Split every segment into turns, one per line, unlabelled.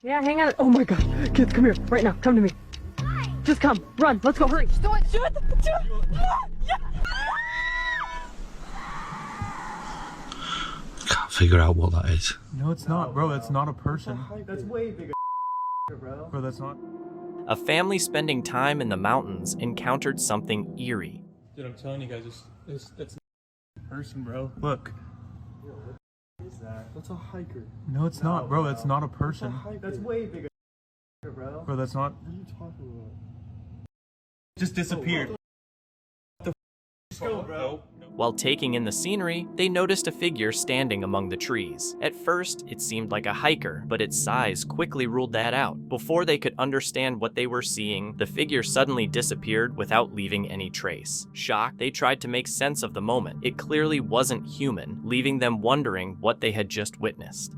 Yeah, hang on. Oh my god. Kids, come here. Right now. Come to me. Just come. Run. Let's go. Hurry.
Can't figure out what that is.
No, it's not, bro. That's not a person. That's way bigger, bro. Bro, that's not.
A family spending time in the mountains encountered something eerie.
Dude, I'm telling you guys, that's not a person, bro. Look. What is that? That's a hiker. No, it's not, bro. That's not a person. That's way bigger, bro. Bro, that's not. What are you talking about? Just disappeared. What the go, bro?
While taking in the scenery, they noticed a figure standing among the trees. At first, it seemed like a hiker, but its size quickly ruled that out. Before they could understand what they were seeing, the figure suddenly disappeared without leaving any trace. Shocked, they tried to make sense of the moment. It clearly wasn't human, leaving them wondering what they had just witnessed.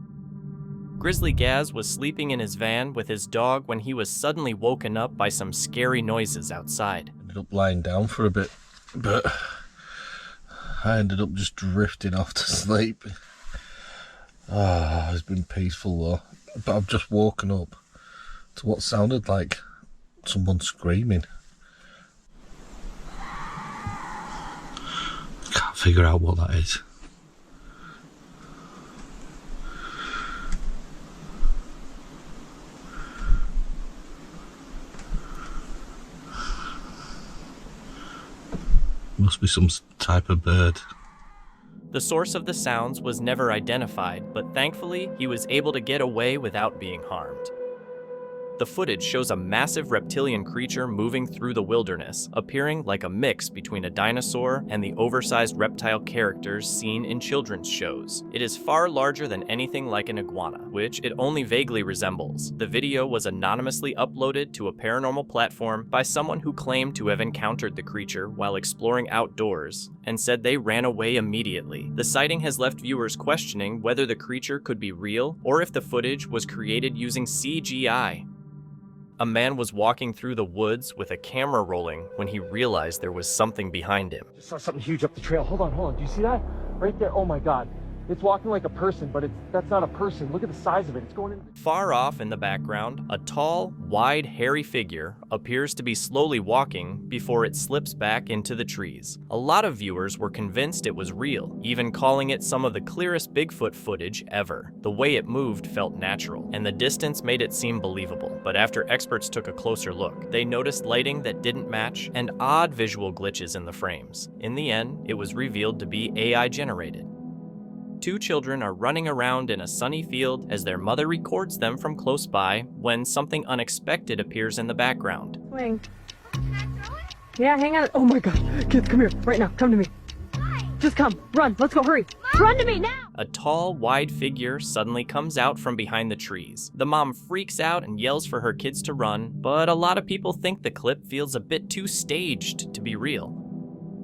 Grizzly Gaz was sleeping in his van with his dog when he was suddenly woken up by some scary noises outside.
Ended up lying down for a bit, but I ended up just drifting off to sleep. It's been peaceful though, but I've just woken up to what sounded like someone screaming. Can't figure out what that is. Must be some type of bird.
The source of the sounds was never identified, but thankfully, he was able to get away without being harmed. The footage shows a massive reptilian creature moving through the wilderness, appearing like a mix between a dinosaur and the oversized reptile characters seen in children's shows. It is far larger than anything like an iguana, which it only vaguely resembles. The video was anonymously uploaded to a paranormal platform by someone who claimed to have encountered the creature while exploring outdoors, and said they ran away immediately. The sighting has left viewers questioning whether the creature could be real or if the footage was created using CGI. A man was walking through the woods with a camera rolling when he realized there was something behind him.
Just saw something huge up the trail. Hold on. Do you see that? Right there. Oh my god. It's walking like a person, but that's not a person. Look at the size of it. It's going in.
Far off in the background, a tall, wide, hairy figure appears to be slowly walking before it slips back into the trees. A lot of viewers were convinced it was real, even calling it some of the clearest Bigfoot footage ever. The way it moved felt natural, and the distance made it seem believable. But after experts took a closer look, they noticed lighting that didn't match and odd visual glitches in the frames. In the end, it was revealed to be AI generated. Two children are running around in a sunny field as their mother records them from close by when something unexpected appears in the background.
Swing. Yeah, hang on. Oh my god. Kids, come here. Right now. Come to me. Just come. Run. Let's go. Hurry. Run to me now.
A tall, wide figure suddenly comes out from behind the trees. The mom freaks out and yells for her kids to run, but a lot of people think the clip feels a bit too staged to be real.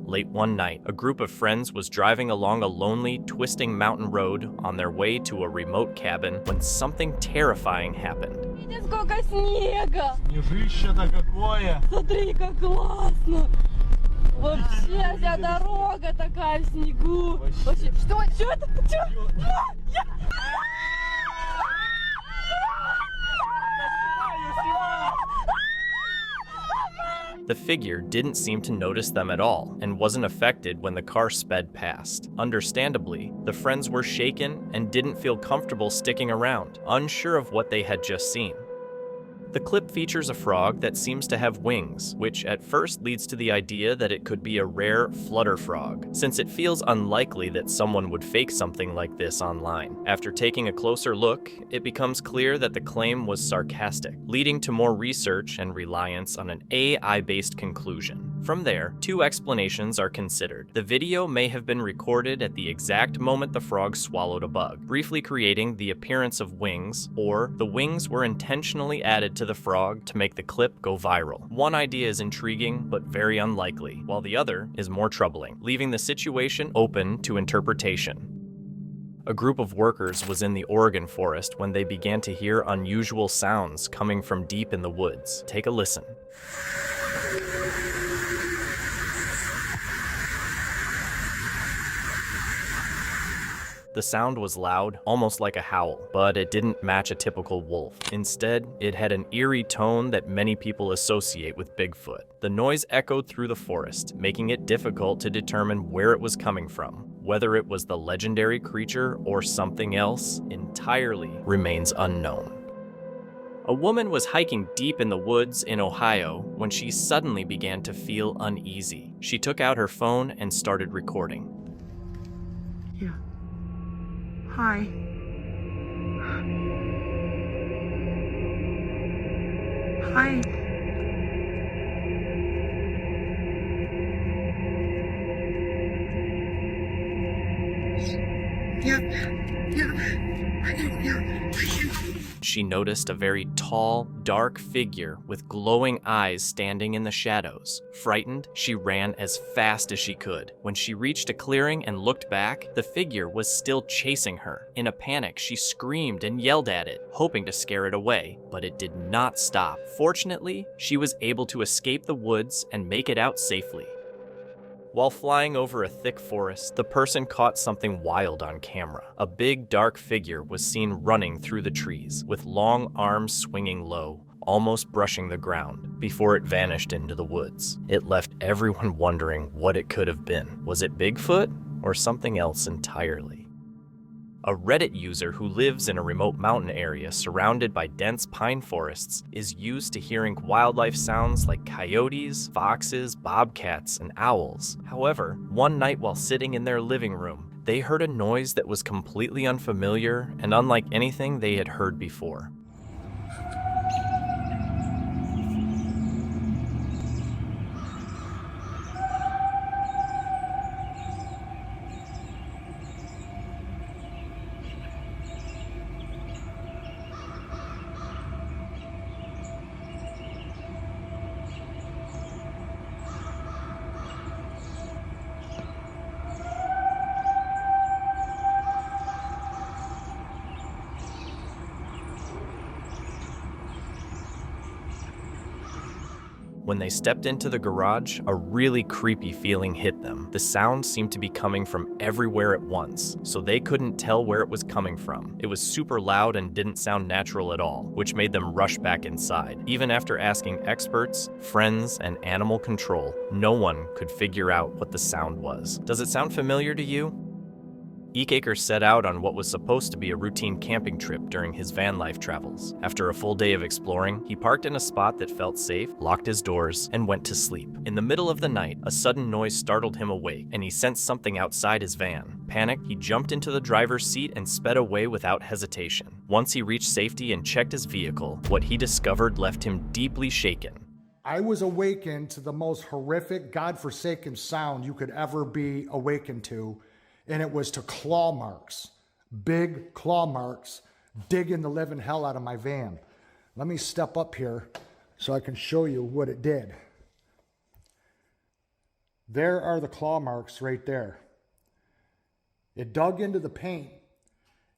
Late one night, a group of friends was driving along a lonely, twisting mountain road on their way to a remote cabin when something terrifying happened.
Сколько снега!
Снежище-то какое!
Смотри, как классно! Вообще вся дорога такая в снегу! Вообще, что это?
The figure didn't seem to notice them at all and wasn't affected when the car sped past. Understandably, the friends were shaken and didn't feel comfortable sticking around, unsure of what they had just seen. The clip features a frog that seems to have wings, which at first leads to the idea that it could be a rare flutter frog, since it feels unlikely that someone would fake something like this online. After taking a closer look, it becomes clear that the claim was sarcastic, leading to more research and reliance on an AI-based conclusion. From there, two explanations are considered. The video may have been recorded at the exact moment the frog swallowed a bug, briefly creating the appearance of wings, or the wings were intentionally added to the frog to make the clip go viral. One idea is intriguing, but very unlikely, while the other is more troubling, leaving the situation open to interpretation. A group of workers was in the Oregon forest when they began to hear unusual sounds coming from deep in the woods. Take a listen. The sound was loud, almost like a howl, but it didn't match a typical wolf. Instead, it had an eerie tone that many people associate with Bigfoot. The noise echoed through the forest, making it difficult to determine where it was coming from. Whether it was the legendary creature or something else entirely remains unknown. A woman was hiking deep in the woods in Ohio when she suddenly began to feel uneasy. She took out her phone and started recording.
Yeah. Hi. Hi.
She noticed a very tall, dark figure with glowing eyes standing in the shadows. Frightened, she ran as fast as she could. When she reached a clearing and looked back, the figure was still chasing her. In a panic, she screamed and yelled at it, hoping to scare it away, but it did not stop. Fortunately, she was able to escape the woods and make it out safely. While flying over a thick forest, the person caught something wild on camera. A big, dark figure was seen running through the trees, with long arms swinging low, almost brushing the ground, before it vanished into the woods. It left everyone wondering what it could have been. Was it Bigfoot or something else entirely? A Reddit user who lives in a remote mountain area surrounded by dense pine forests is used to hearing wildlife sounds like coyotes, foxes, bobcats, and owls. However, one night while sitting in their living room, they heard a noise that was completely unfamiliar and unlike anything they had heard before. When they stepped into the garage, a really creepy feeling hit them. The sound seemed to be coming from everywhere at once, so they couldn't tell where it was coming from. It was super loud and didn't sound natural at all, which made them rush back inside. Even after asking experts, friends, and animal control, no one could figure out what the sound was. Does it sound familiar to you? Eakaker set out on what was supposed to be a routine camping trip during his van life travels. After a full day of exploring, he parked in a spot that felt safe, locked his doors, and went to sleep. In the middle of the night, a sudden noise startled him awake, and he sensed something outside his van. Panicked, he jumped into the driver's seat and sped away without hesitation. Once he reached safety and checked his vehicle, what he discovered left him deeply shaken.
I was awakened to the most horrific, godforsaken sound you could ever be awakened to. And it was to claw marks, big claw marks, digging the living hell out of my van. Let me step up here so I can show you what it did. There are the claw marks right there. It dug into the paint,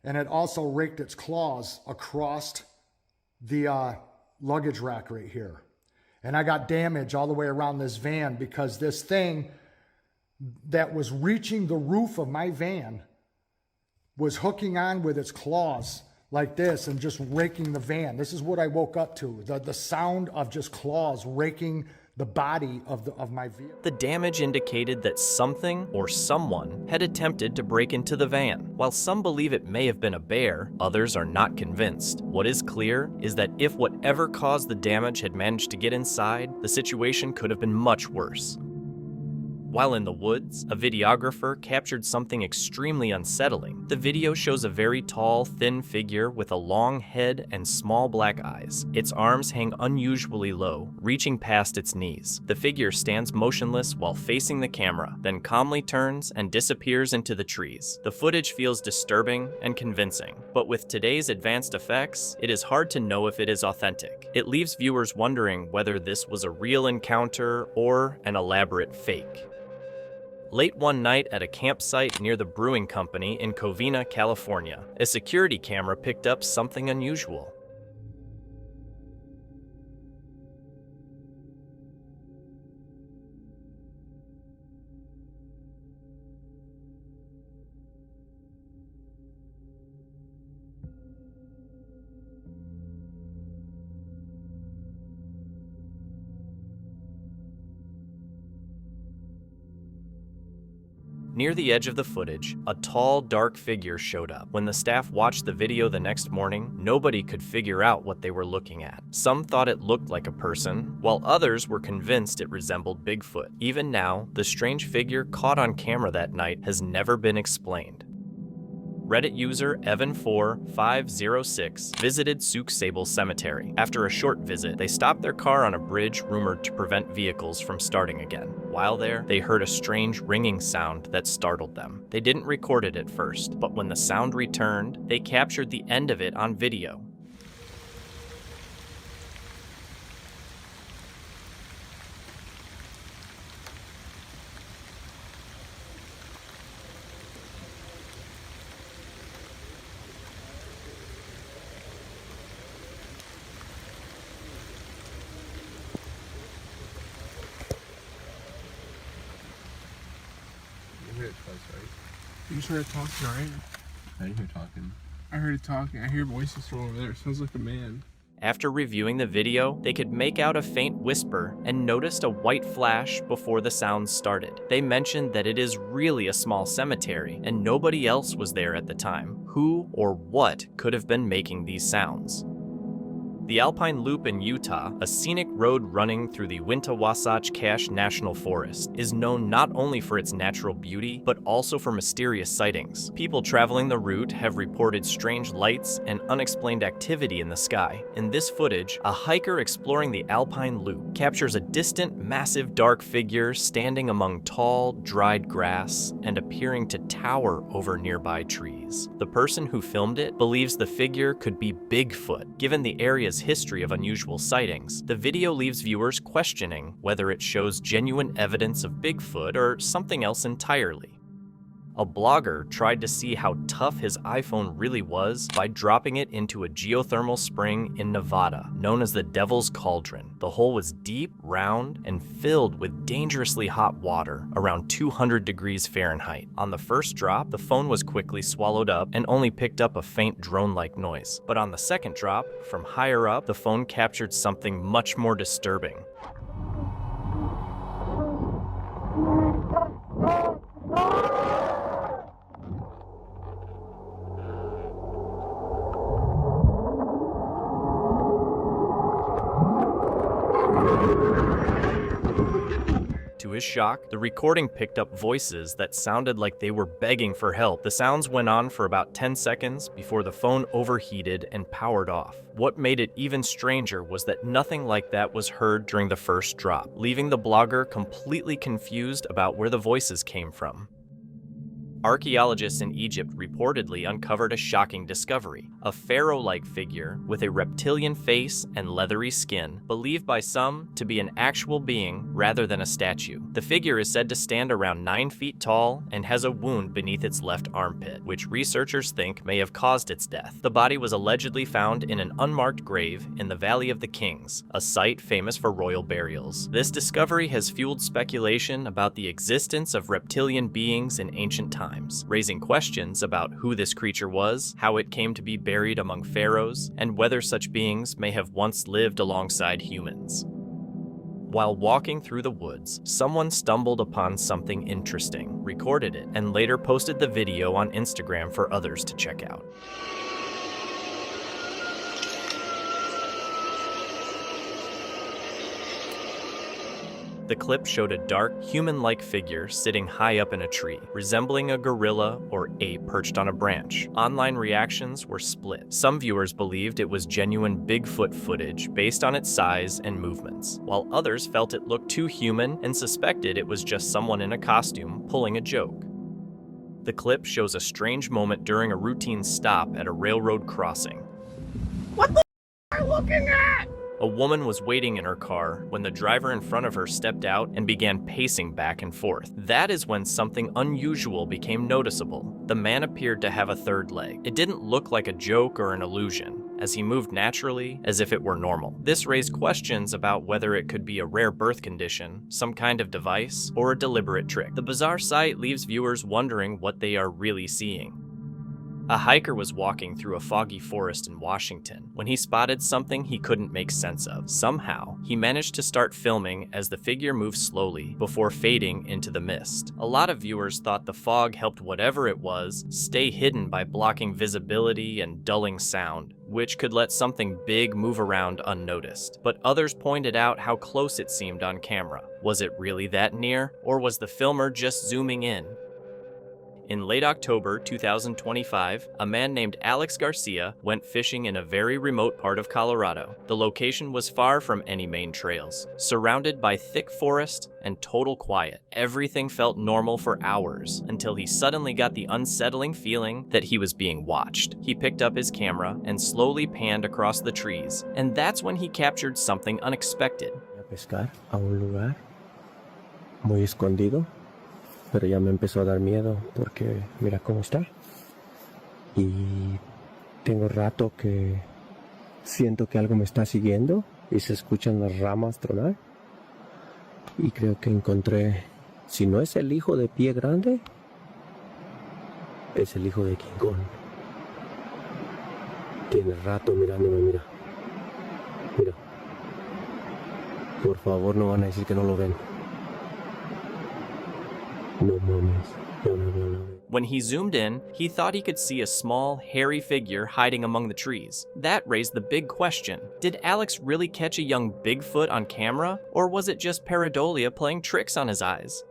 and it also raked its claws across the luggage rack right here. And I got damage all the way around this van because this thing that was reaching the roof of my van was hooking on with its claws like this and just raking the van. This is what I woke up to, the sound of just claws raking the body of my vehicle.
The damage indicated that something or someone had attempted to break into the van. While some believe it may have been a bear, others are not convinced. What is clear is that if whatever caused the damage had managed to get inside, the situation could have been much worse. While in the woods, a videographer captured something extremely unsettling. The video shows a very tall, thin figure with a long head and small black eyes. Its arms hang unusually low, reaching past its knees. The figure stands motionless while facing the camera, then calmly turns and disappears into the trees. The footage feels disturbing and convincing, but with today's advanced effects, it is hard to know if it is authentic. It leaves viewers wondering whether this was a real encounter or an elaborate fake. Late one night at a campsite near the brewing company in Covina, California, a security camera picked up something unusual. Near the edge of the footage, a tall, dark figure showed up. When the staff watched the video the next morning, nobody could figure out what they were looking at. Some thought it looked like a person, while others were convinced it resembled Bigfoot. Even now, the strange figure caught on camera that night has never been explained. Reddit user Evan4506 visited Souk Sable Cemetery. After a short visit, they stopped their car on a bridge rumored to prevent vehicles from starting again. While there, they heard a strange ringing sound that startled them. They didn't record it at first, but when the sound returned, they captured the end of it on video.
You just heard it talking, right?
I didn't hear talking.
I heard it talking. I hear voices from over there. It sounds like a man.
After reviewing the video, they could make out a faint whisper and noticed a white flash before the sounds started. They mentioned that it is really a small cemetery and nobody else was there at the time. Who or what could have been making these sounds? The Alpine Loop in Utah, a scenic road running through the Wasatch Cache National Forest, is known not only for its natural beauty, but also for mysterious sightings. People traveling the route have reported strange lights and unexplained activity in the sky. In this footage, a hiker exploring the Alpine Loop captures a distant, massive dark figure standing among tall, dried grass and appearing to tower over nearby trees. The person who filmed it believes the figure could be Bigfoot. Given the area's history of unusual sightings, the video leaves viewers questioning whether it shows genuine evidence of Bigfoot or something else entirely. A blogger tried to see how tough his iPhone really was by dropping it into a geothermal spring in Nevada, known as the Devil's Cauldron. The hole was deep, round, and filled with dangerously hot water, around 200 degrees Fahrenheit. On the first drop, the phone was quickly swallowed up and only picked up a faint drone-like noise. But on the second drop, from higher up, the phone captured something much more disturbing. To his shock, the recording picked up voices that sounded like they were begging for help. The sounds went on for about 10 seconds before the phone overheated and powered off. What made it even stranger was that nothing like that was heard during the first drop, leaving the blogger completely confused about where the voices came from. Archaeologists in Egypt reportedly uncovered a shocking discovery, a pharaoh-like figure with a reptilian face and leathery skin, believed by some to be an actual being rather than a statue. The figure is said to stand around 9 feet tall and has a wound beneath its left armpit, which researchers think may have caused its death. The body was allegedly found in an unmarked grave in the Valley of the Kings, a site famous for royal burials. This discovery has fueled speculation about the existence of reptilian beings in ancient times, raising questions about who this creature was, how it came to be buried among pharaohs, and whether such beings may have once lived alongside humans. While walking through the woods, someone stumbled upon something interesting, recorded it, and later posted the video on Instagram for others to check out. The clip showed a dark, human-like figure sitting high up in a tree, resembling a gorilla or ape perched on a branch. Online reactions were split. Some viewers believed it was genuine Bigfoot footage based on its size and movements, while others felt it looked too human and suspected it was just someone in a costume pulling a joke. The clip shows a strange moment during a routine stop at a railroad crossing.
What the are you looking at?
A woman was waiting in her car when the driver in front of her stepped out and began pacing back and forth. That is when something unusual became noticeable. The man appeared to have a third leg. It didn't look like a joke or an illusion, as he moved naturally, as if it were normal. This raised questions about whether it could be a rare birth condition, some kind of device, or a deliberate trick. The bizarre sight leaves viewers wondering what they are really seeing. A hiker was walking through a foggy forest in Washington when he spotted something he couldn't make sense of. Somehow, he managed to start filming as the figure moved slowly before fading into the mist. A lot of viewers thought the fog helped whatever it was stay hidden by blocking visibility and dulling sound, which could let something big move around unnoticed. But others pointed out how close it seemed on camera. Was it really that near, or was the filmer just zooming in? In late October 2025, a man named Alex Garcia went fishing in a very remote part of Colorado. The location was far from any main trails, surrounded by thick forest and total quiet. Everything felt normal for hours until he suddenly got the unsettling feeling that he was being watched. He picked up his camera and slowly panned across the trees, and that's when he captured something unexpected.
A pescar a un lugar muy escondido. Pero ya me empezó a dar miedo porque mira cómo está. Y tengo rato que siento que algo me está siguiendo y se escuchan las ramas tronar. Y creo que encontré, si no es el hijo de pie grande, es el hijo de King Kong. Tiene rato mirándome, mira. Mira. Por favor, no van a decir que no lo ven. No mames. No.
When he zoomed in, he thought he could see a small, hairy figure hiding among the trees. That raised the big question. Did Alex really catch a young Bigfoot on camera, or was it just pareidolia playing tricks on his eyes?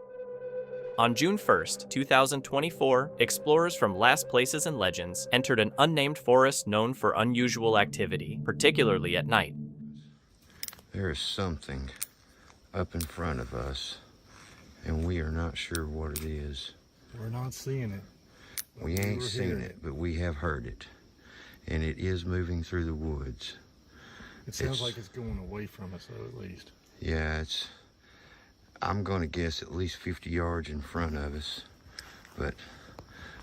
On June 1st, 2024, explorers from Last Places and Legends entered an unnamed forest known for unusual activity, particularly at night.
There is something up in front of us, and we are not sure what it is.
We're not seeing it.
We ain't seen it, but we have heard it. And it is moving through the woods.
It sounds like it's going away from us, though, at least.
Yeah, I'm going to guess at least 50 yards in front of us. But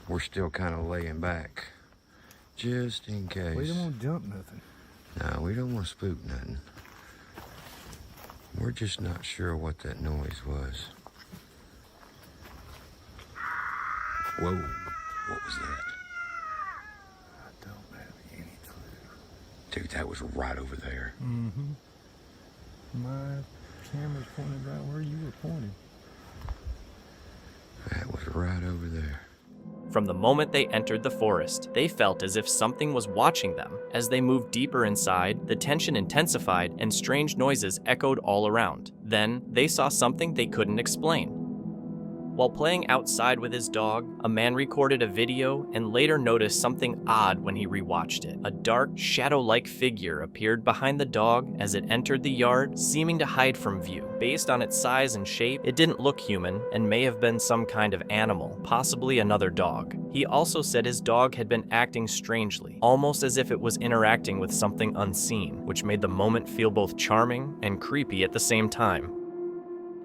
we're still kind of laying back, just in case.
We don't want to jump nothing.
No, we don't want to spook nothing. We're just not sure what that noise was. Whoa, what was that?
I don't have any clue.
Dude, that was right over there.
Mm-hmm. My camera's pointed right where you were pointing.
That was right over there.
From the moment they entered the forest, they felt as if something was watching them. As they moved deeper inside, the tension intensified and strange noises echoed all around. Then, they saw something they couldn't explain. While playing outside with his dog, a man recorded a video and later noticed something odd when he rewatched it. A dark, shadow-like figure appeared behind the dog as it entered the yard, seeming to hide from view. Based on its size and shape, it didn't look human and may have been some kind of animal, possibly another dog. He also said his dog had been acting strangely, almost as if it was interacting with something unseen, which made the moment feel both charming and creepy at the same time.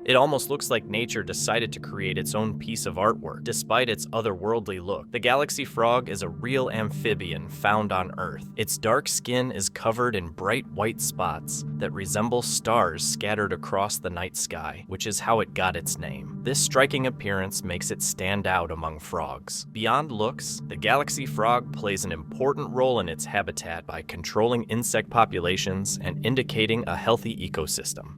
It almost looks like nature decided to create its own piece of artwork, despite its otherworldly look. The galaxy frog is a real amphibian found on Earth. Its dark skin is covered in bright white spots that resemble stars scattered across the night sky, which is how it got its name. This striking appearance makes it stand out among frogs. Beyond looks, the galaxy frog plays an important role in its habitat by controlling insect populations and indicating a healthy ecosystem.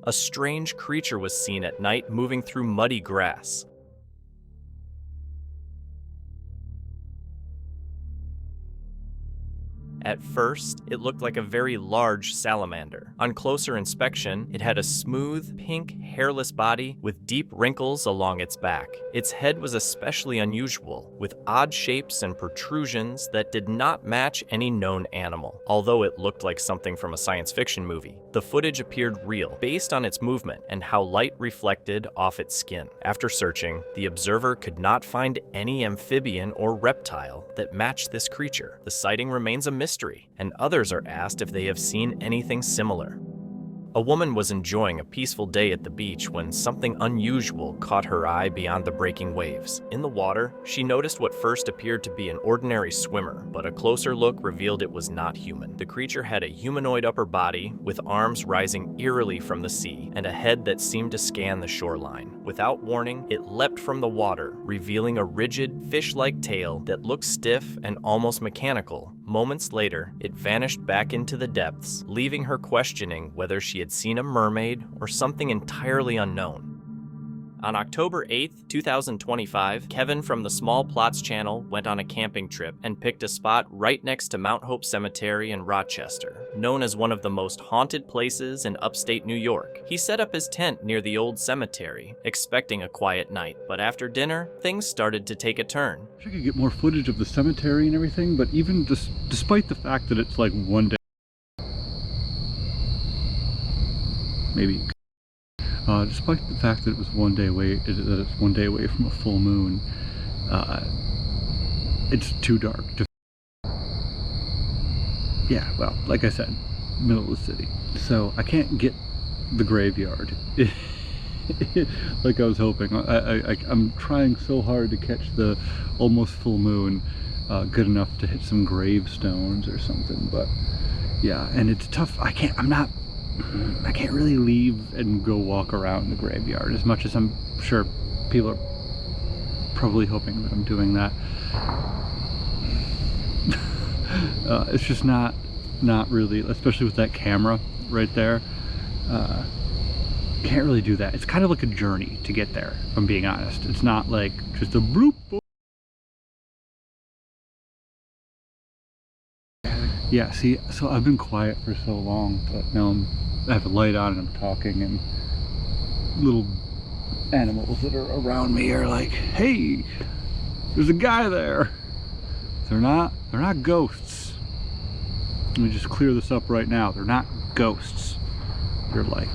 A strange creature was seen at night moving through muddy grass. At first, it looked like a very large salamander. On closer inspection, it had a smooth, pink, hairless body with deep wrinkles along its back. Its head was especially unusual, with odd shapes and protrusions that did not match any known animal, although it looked like something from a science fiction movie. The footage appeared real, based on its movement and how light reflected off its skin. After searching, the observer could not find any amphibian or reptile that matched this creature. The sighting remains a mystery, and others are asked if they have seen anything similar. A woman was enjoying a peaceful day at the beach when something unusual caught her eye beyond the breaking waves. In the water, she noticed what first appeared to be an ordinary swimmer, but a closer look revealed it was not human. The creature had a humanoid upper body with arms rising eerily from the sea and a head that seemed to scan the shoreline. Without warning, it leapt from the water, revealing a rigid, fish-like tail that looked stiff and almost mechanical. Moments later, it vanished back into the depths, leaving her questioning whether she had seen a mermaid or something entirely unknown. On October 8th, 2025, Kevin from the Small Plots channel went on a camping trip and picked a spot right next to Mount Hope Cemetery in Rochester, known as one of the most haunted places in upstate New York. He set up his tent near the old cemetery, expecting a quiet night, but after dinner, things started to take a turn.
I wish I could get more footage of the cemetery and everything, but even despite the fact that it's like one day, maybe. Despite the fact that it was one day away, that it's one day away from a full moon, it's too dark to. Yeah, well, like I said, middle of the city, so I can't get the graveyard like I was hoping. I'm trying so hard to catch the almost full moon, good enough to hit some gravestones or something. But yeah, and it's tough. I can't really leave and go walk around the graveyard as much as I'm sure people are probably hoping that I'm doing that. It's just not really, especially with that camera right there. Can't really do that. It's kind of like a journey to get there, if I'm being honest. It's not like just a bloop. Yeah, see, so I've been quiet for so long, but now I have a light on and I'm talking, and little animals that are around me are like, hey, there's a guy there. They're not ghosts. Let me just clear this up right now. They're not ghosts. They're like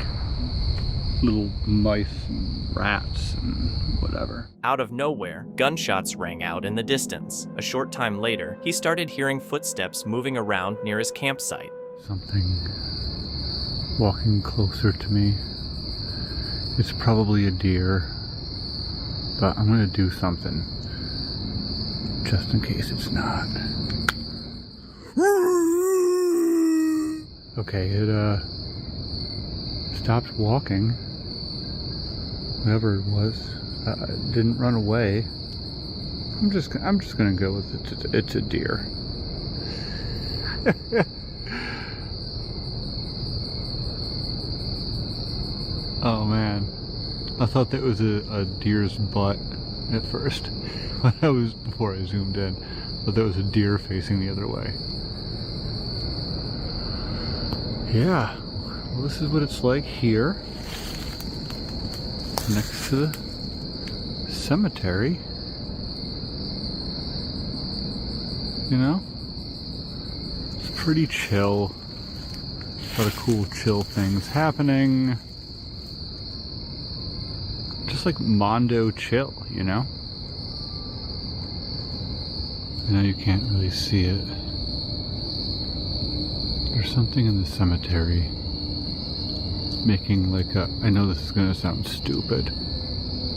little mice and rats and whatever.
Out of nowhere, gunshots rang out in the distance. A short time later, he started hearing footsteps moving around near his campsite.
Something walking closer to me. It's probably a deer, but I'm gonna do something just in case it's not. Okay, it stopped walking, whatever it was. Didn't run away. I'm just gonna go with it. It's a deer. Oh man, I thought that was a deer's butt at first. Before I zoomed in, I thought that was a deer facing the other way. Yeah, well, this is what it's like here, next to the cemetery. You know, it's pretty chill. A lot of cool chill things happening. Just like Mondo chill, you know? I know you can't really see it. There's something in the cemetery making like a, I know this is gonna sound stupid,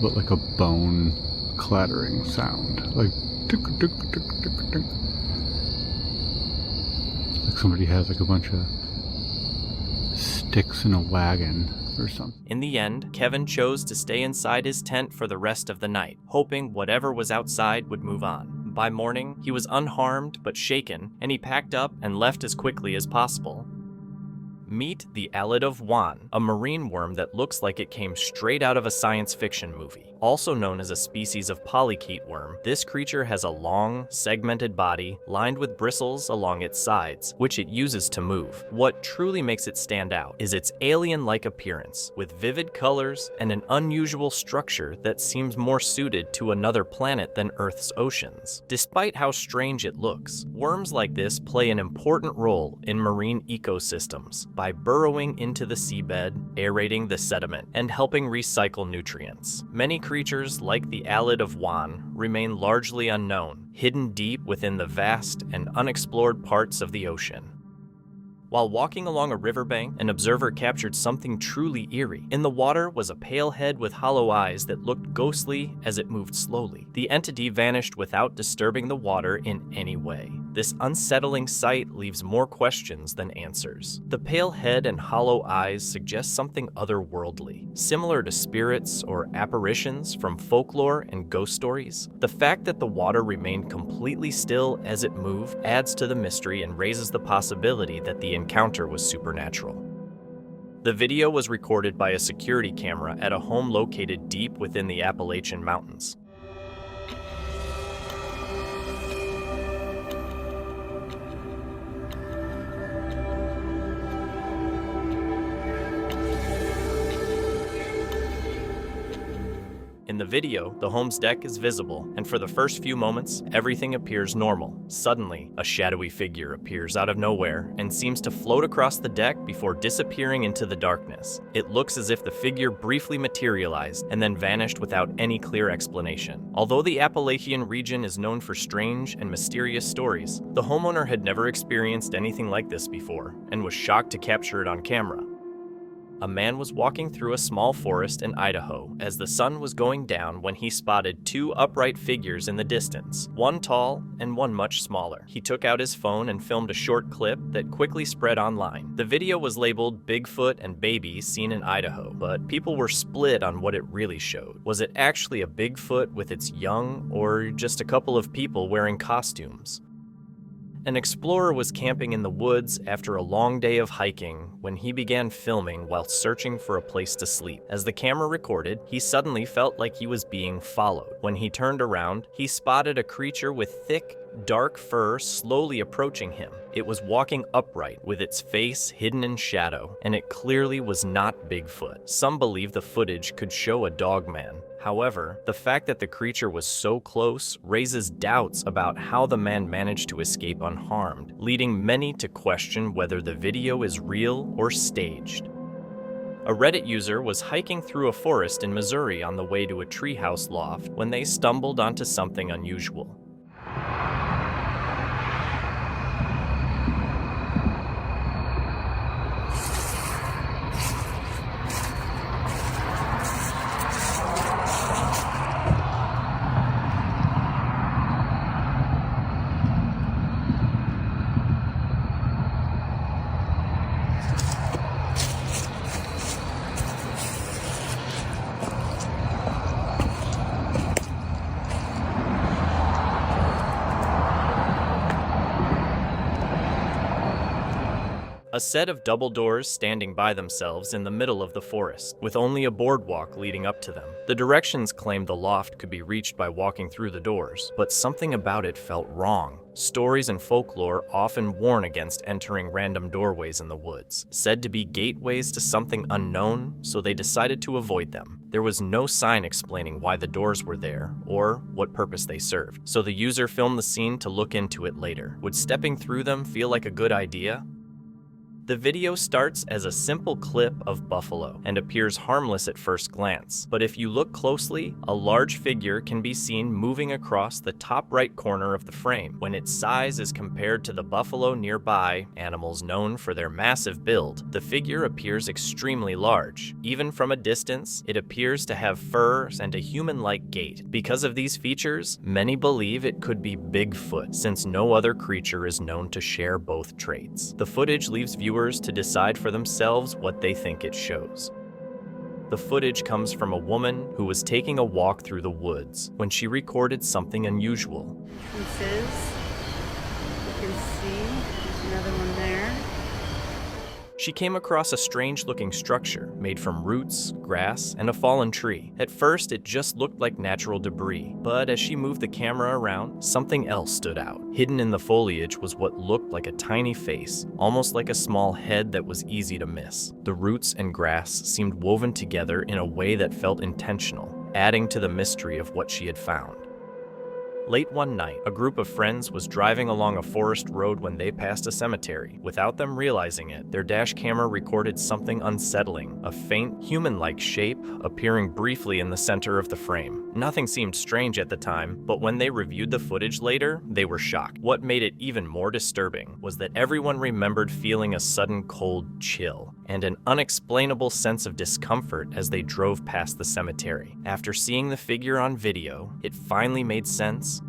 but like a bone clattering sound. Like tick, tick, tick, tick, tick. Like somebody has like a bunch of sticks in a wagon or something.
In the end, Kevin chose to stay inside his tent for the rest of the night, hoping whatever was outside would move on. By morning, he was unharmed but shaken, and he packed up and left as quickly as possible. Meet the Alid of Wan, a marine worm that looks like it came straight out of a science fiction movie. Also known as a species of polychaete worm, this creature has a long, segmented body lined with bristles along its sides, which it uses to move. What truly makes it stand out is its alien-like appearance, with vivid colors and an unusual structure that seems more suited to another planet than Earth's oceans. Despite how strange it looks, worms like this play an important role in marine ecosystems by burrowing into the seabed, aerating the sediment, and helping recycle nutrients. Many creatures like the Alid of Wan remain largely unknown, hidden deep within the vast and unexplored parts of the ocean. While walking along a riverbank, an observer captured something truly eerie. In the water was a pale head with hollow eyes that looked ghostly as it moved slowly. The entity vanished without disturbing the water in any way. This unsettling sight leaves more questions than answers. The pale head and hollow eyes suggest something otherworldly, similar to spirits or apparitions from folklore and ghost stories. The fact that the water remained completely still as it moved adds to the mystery and raises the possibility that the encounter was supernatural. The video was recorded by a security camera at a home located deep within the Appalachian Mountains. In the video, the home's deck is visible, and for the first few moments, everything appears normal. Suddenly, a shadowy figure appears out of nowhere and seems to float across the deck before disappearing into the darkness. It looks as if the figure briefly materialized and then vanished without any clear explanation. Although the Appalachian region is known for strange and mysterious stories, the homeowner had never experienced anything like this before and was shocked to capture it on camera. A man was walking through a small forest in Idaho as the sun was going down when he spotted two upright figures in the distance, one tall and one much smaller. He took out his phone and filmed a short clip that quickly spread online. The video was labeled Bigfoot and Baby Seen in Idaho, but people were split on what it really showed. Was it actually a Bigfoot with its young, or just a couple of people wearing costumes? An explorer was camping in the woods after a long day of hiking when he began filming while searching for a place to sleep. As the camera recorded, he suddenly felt like he was being followed. When he turned around, he spotted a creature with thick, dark fur slowly approaching him. It was walking upright, with its face hidden in shadow, and it clearly was not Bigfoot. Some believe the footage could show a dogman. However, the fact that the creature was so close raises doubts about how the man managed to escape unharmed, leading many to question whether the video is real or staged. A Reddit user was hiking through a forest in Missouri on the way to a treehouse loft when they stumbled onto something unusual. A set of double doors standing by themselves in the middle of the forest, with only a boardwalk leading up to them. The directions claimed the loft could be reached by walking through the doors, but something about it felt wrong. Stories and folklore often warn against entering random doorways in the woods, said to be gateways to something unknown, so they decided to avoid them. There was no sign explaining why the doors were there, or what purpose they served, so the user filmed the scene to look into it later. Would stepping through them feel like a good idea? The video starts as a simple clip of buffalo and appears harmless at first glance, but if you look closely, a large figure can be seen moving across the top right corner of the frame. When its size is compared to the buffalo nearby, animals known for their massive build, the figure appears extremely large. Even from a distance, it appears to have fur and a human-like gait. Because of these features, many believe it could be Bigfoot, since no other creature is known to share both traits. The footage leaves viewers to decide for themselves what they think it shows. The footage comes from a woman who was taking a walk through the woods when she recorded something unusual.
Pieces. You can see there's another one there.
She came across a strange-looking structure made from roots, grass, and a fallen tree. At first, it just looked like natural debris, but as she moved the camera around, something else stood out. Hidden in the foliage was what looked like a tiny face, almost like a small head that was easy to miss. The roots and grass seemed woven together in a way that felt intentional, adding to the mystery of what she had found. Late one night, a group of friends was driving along a forest road when they passed a cemetery. Without them realizing it, their dash camera recorded something unsettling, a faint, human-like shape appearing briefly in the center of the frame. Nothing seemed strange at the time, but when they reviewed the footage later, they were shocked. What made it even more disturbing was that everyone remembered feeling a sudden cold chill and an unexplainable sense of discomfort as they drove past the cemetery. After seeing the figure on video, it finally made sense.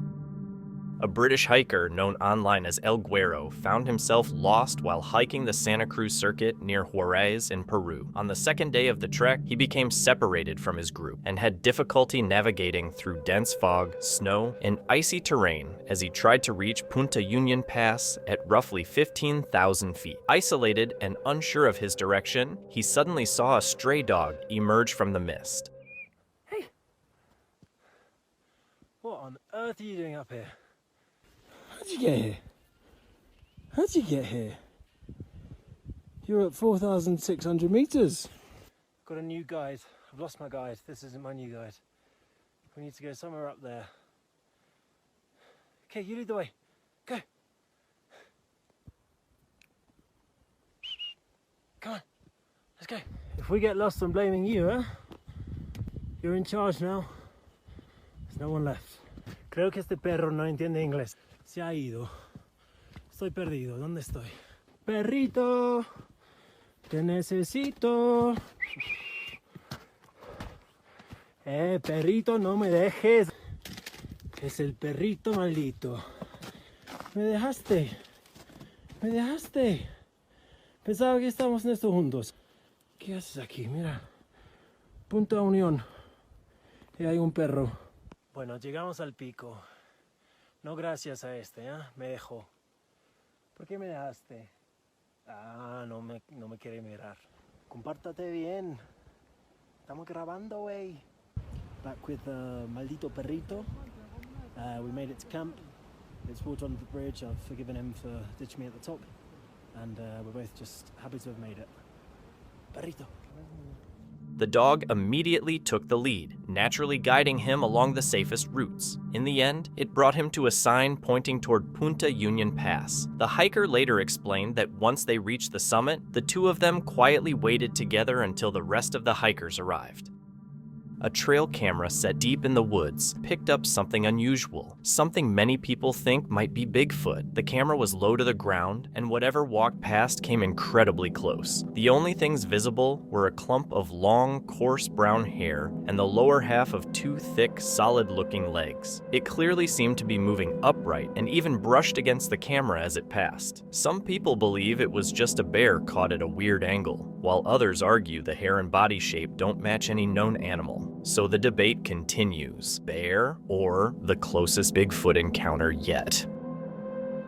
A British hiker known online as El Guero found himself lost while hiking the Santa Cruz circuit near Juarez in Peru. On the second day of the trek, he became separated from his group and had difficulty navigating through dense fog, snow, and icy terrain as he tried to reach Punta Union Pass at roughly 15,000 feet. Isolated and unsure of his direction, he suddenly saw a stray dog emerge from the mist.
Hey! What on earth are you doing up here? How'd you get here? How'd you get here? You're at 4,600 meters. Got a new guide. I've lost my guide. This isn't my new guide. We need to go somewhere up there. Okay, you lead the way. Go. Come on. Let's go. If we get lost, I'm blaming you, huh? You're in charge now. There's no one left. Creo que este perro no entiende inglés. Se ha ido. Estoy perdido. ¿Dónde estoy? Perrito, te necesito. Perrito, no me dejes. Es el perrito maldito. Me dejaste. Me dejaste. Pensaba que estábamos en esto juntos. ¿Qué haces aquí? Mira. Punta Unión. Y hay un perro. Bueno, llegamos al pico. No gracias a este, ¿eh? Me dejó. ¿Por qué me dejaste? Ah, no me quiere mirar. Compártate bien. Estamos grabando, wey. Back with maldito perrito. We made it to camp. It's walked onto the bridge. I've forgiven him for ditching me at the top. And we're both just happy to have made it. Perrito.
The dog immediately took the lead, naturally guiding him along the safest routes. In the end, it brought him to a sign pointing toward Punta Union Pass. The hiker later explained that once they reached the summit, the two of them quietly waited together until the rest of the hikers arrived. A trail camera set deep in the woods picked up something unusual, something many people think might be Bigfoot. The camera was low to the ground, and whatever walked past came incredibly close. The only things visible were a clump of long, coarse brown hair and the lower half of two thick, solid-looking legs. It clearly seemed to be moving upright and even brushed against the camera as it passed. Some people believe it was just a bear caught at a weird angle, while others argue the hair and body shape don't match any known animal. So the debate continues, bear or the closest Bigfoot encounter yet.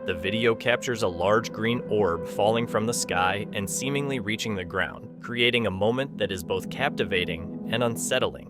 The video captures a large green orb falling from the sky and seemingly reaching the ground, creating a moment that is both captivating and unsettling.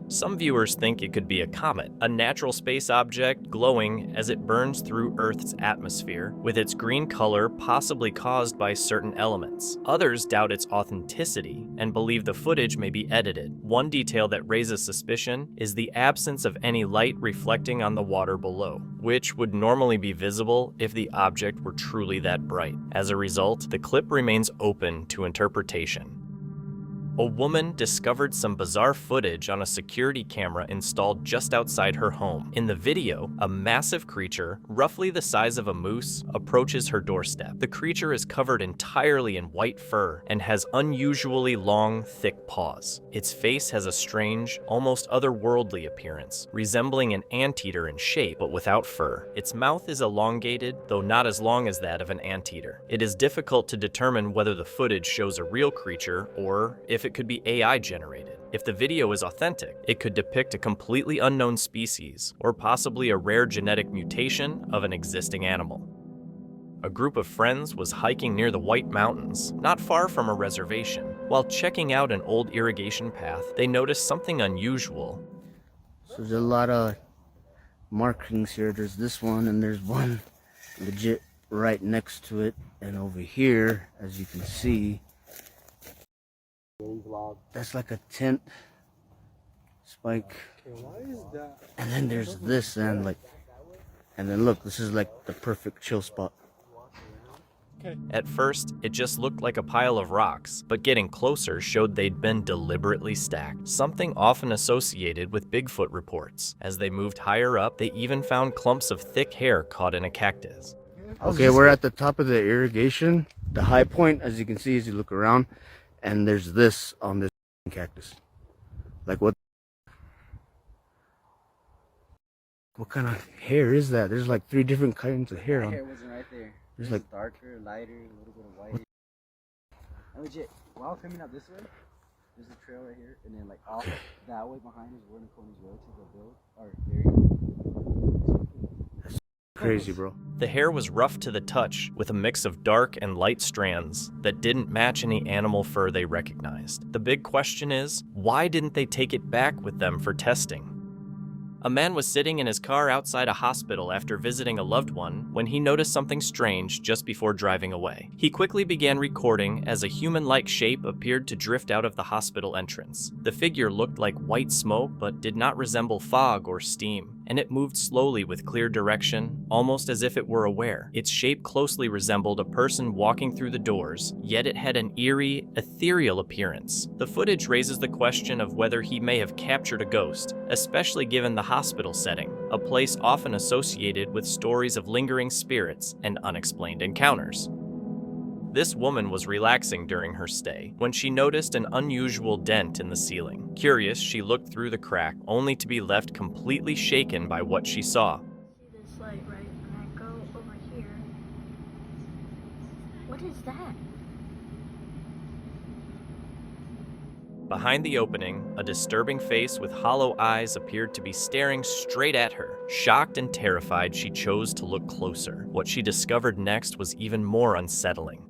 Some viewers think it could be a comet, a natural space object glowing as it burns through Earth's atmosphere, with its green color possibly caused by certain elements. Others doubt its authenticity and believe the footage may be edited. One detail that raises suspicion is the absence of any light reflecting on the water below, which would normally be visible if the object were truly that bright. As a result, the clip remains open to interpretation. A woman discovered some bizarre footage on a security camera installed just outside her home. In the video, a massive creature, roughly the size of a moose, approaches her doorstep. The creature is covered entirely in white fur and has unusually long, thick paws. Its face has a strange, almost otherworldly appearance, resembling an anteater in shape but without fur. Its mouth is elongated, though not as long as that of an anteater. It is difficult to determine whether the footage shows a real creature or if it could be AI generated. If the video is authentic, it could depict a completely unknown species, or possibly a rare genetic mutation of an existing animal. A group of friends was hiking near the White Mountains, not far from a reservation. While checking out an old irrigation path, they noticed something unusual.
So there's a lot of markings here. There's this one, and there's one legit right next to it, and over here, as you can see, that's like a tent spike. And then there's this, and then look, this is like the perfect chill spot.
At first, it just looked like a pile of rocks, but getting closer showed they'd been deliberately stacked, something often associated with Bigfoot reports. As they moved higher up, they even found clumps of thick hair caught in a cactus.
Okay, we're at the top of the irrigation, the high point, as you can see as you look around, and there's this on this cactus. Like what kind of hair is that? There's like 3 different kinds of hair on it.
Hair wasn't right there.
There's like
darker, lighter, a little bit of white. And legit, while coming up this way, there's a trail right here, and then like off that way behind is where Niconi's road to the build or very.
That's crazy, bro.
The hair was rough to the touch, with a mix of dark and light strands that didn't match any animal fur they recognized. The big question is, why didn't they take it back with them for testing? A man was sitting in his car outside a hospital after visiting a loved one when he noticed something strange just before driving away. He quickly began recording as a human-like shape appeared to drift out of the hospital entrance. The figure looked like white smoke but did not resemble fog or steam, and it moved slowly with clear direction, almost as if it were aware. Its shape closely resembled a person walking through the doors, yet it had an eerie, ethereal appearance. The footage raises the question of whether he may have captured a ghost, especially given the hospital setting, a place often associated with stories of lingering spirits and unexplained encounters. This woman was relaxing during her stay when she noticed an unusual dent in the ceiling. Curious, she looked through the crack, only to be left completely shaken by what she saw.
See this light, right? And I go over here. What is that?
Behind the opening, a disturbing face with hollow eyes appeared to be staring straight at her. Shocked and terrified, she chose to look closer. What she discovered next was even more unsettling.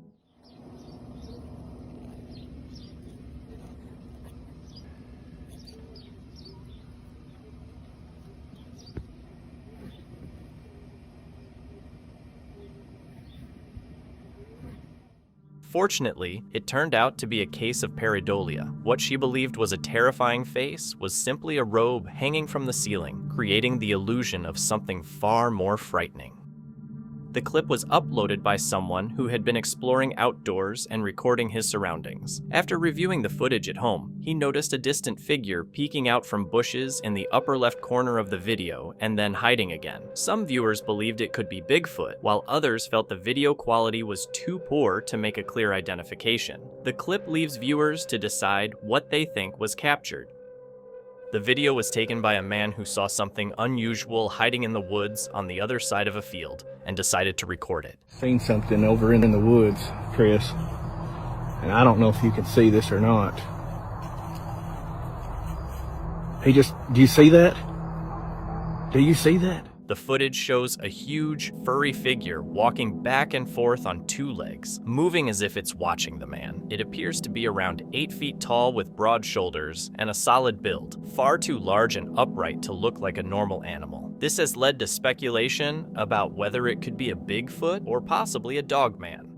Fortunately, it turned out to be a case of pareidolia. What she believed was a terrifying face was simply a robe hanging from the ceiling, creating the illusion of something far more frightening. The clip was uploaded by someone who had been exploring outdoors and recording his surroundings. After reviewing the footage at home, he noticed a distant figure peeking out from bushes in the upper left corner of the video and then hiding again. Some viewers believed it could be Bigfoot, while others felt the video quality was too poor to make a clear identification. The clip leaves viewers to decide what they think was captured. The video was taken by a man who saw something unusual hiding in the woods on the other side of a field and decided to record it.
Seen something over in the woods, Chris, and I don't know if you can see this or not. Do you see that? Do you see that?
The footage shows a huge, furry figure walking back and forth on 2 legs, moving as if it's watching the man. It appears to be around 8 feet tall with broad shoulders and a solid build, far too large and upright to look like a normal animal. This has led to speculation about whether it could be a Bigfoot or possibly a dogman.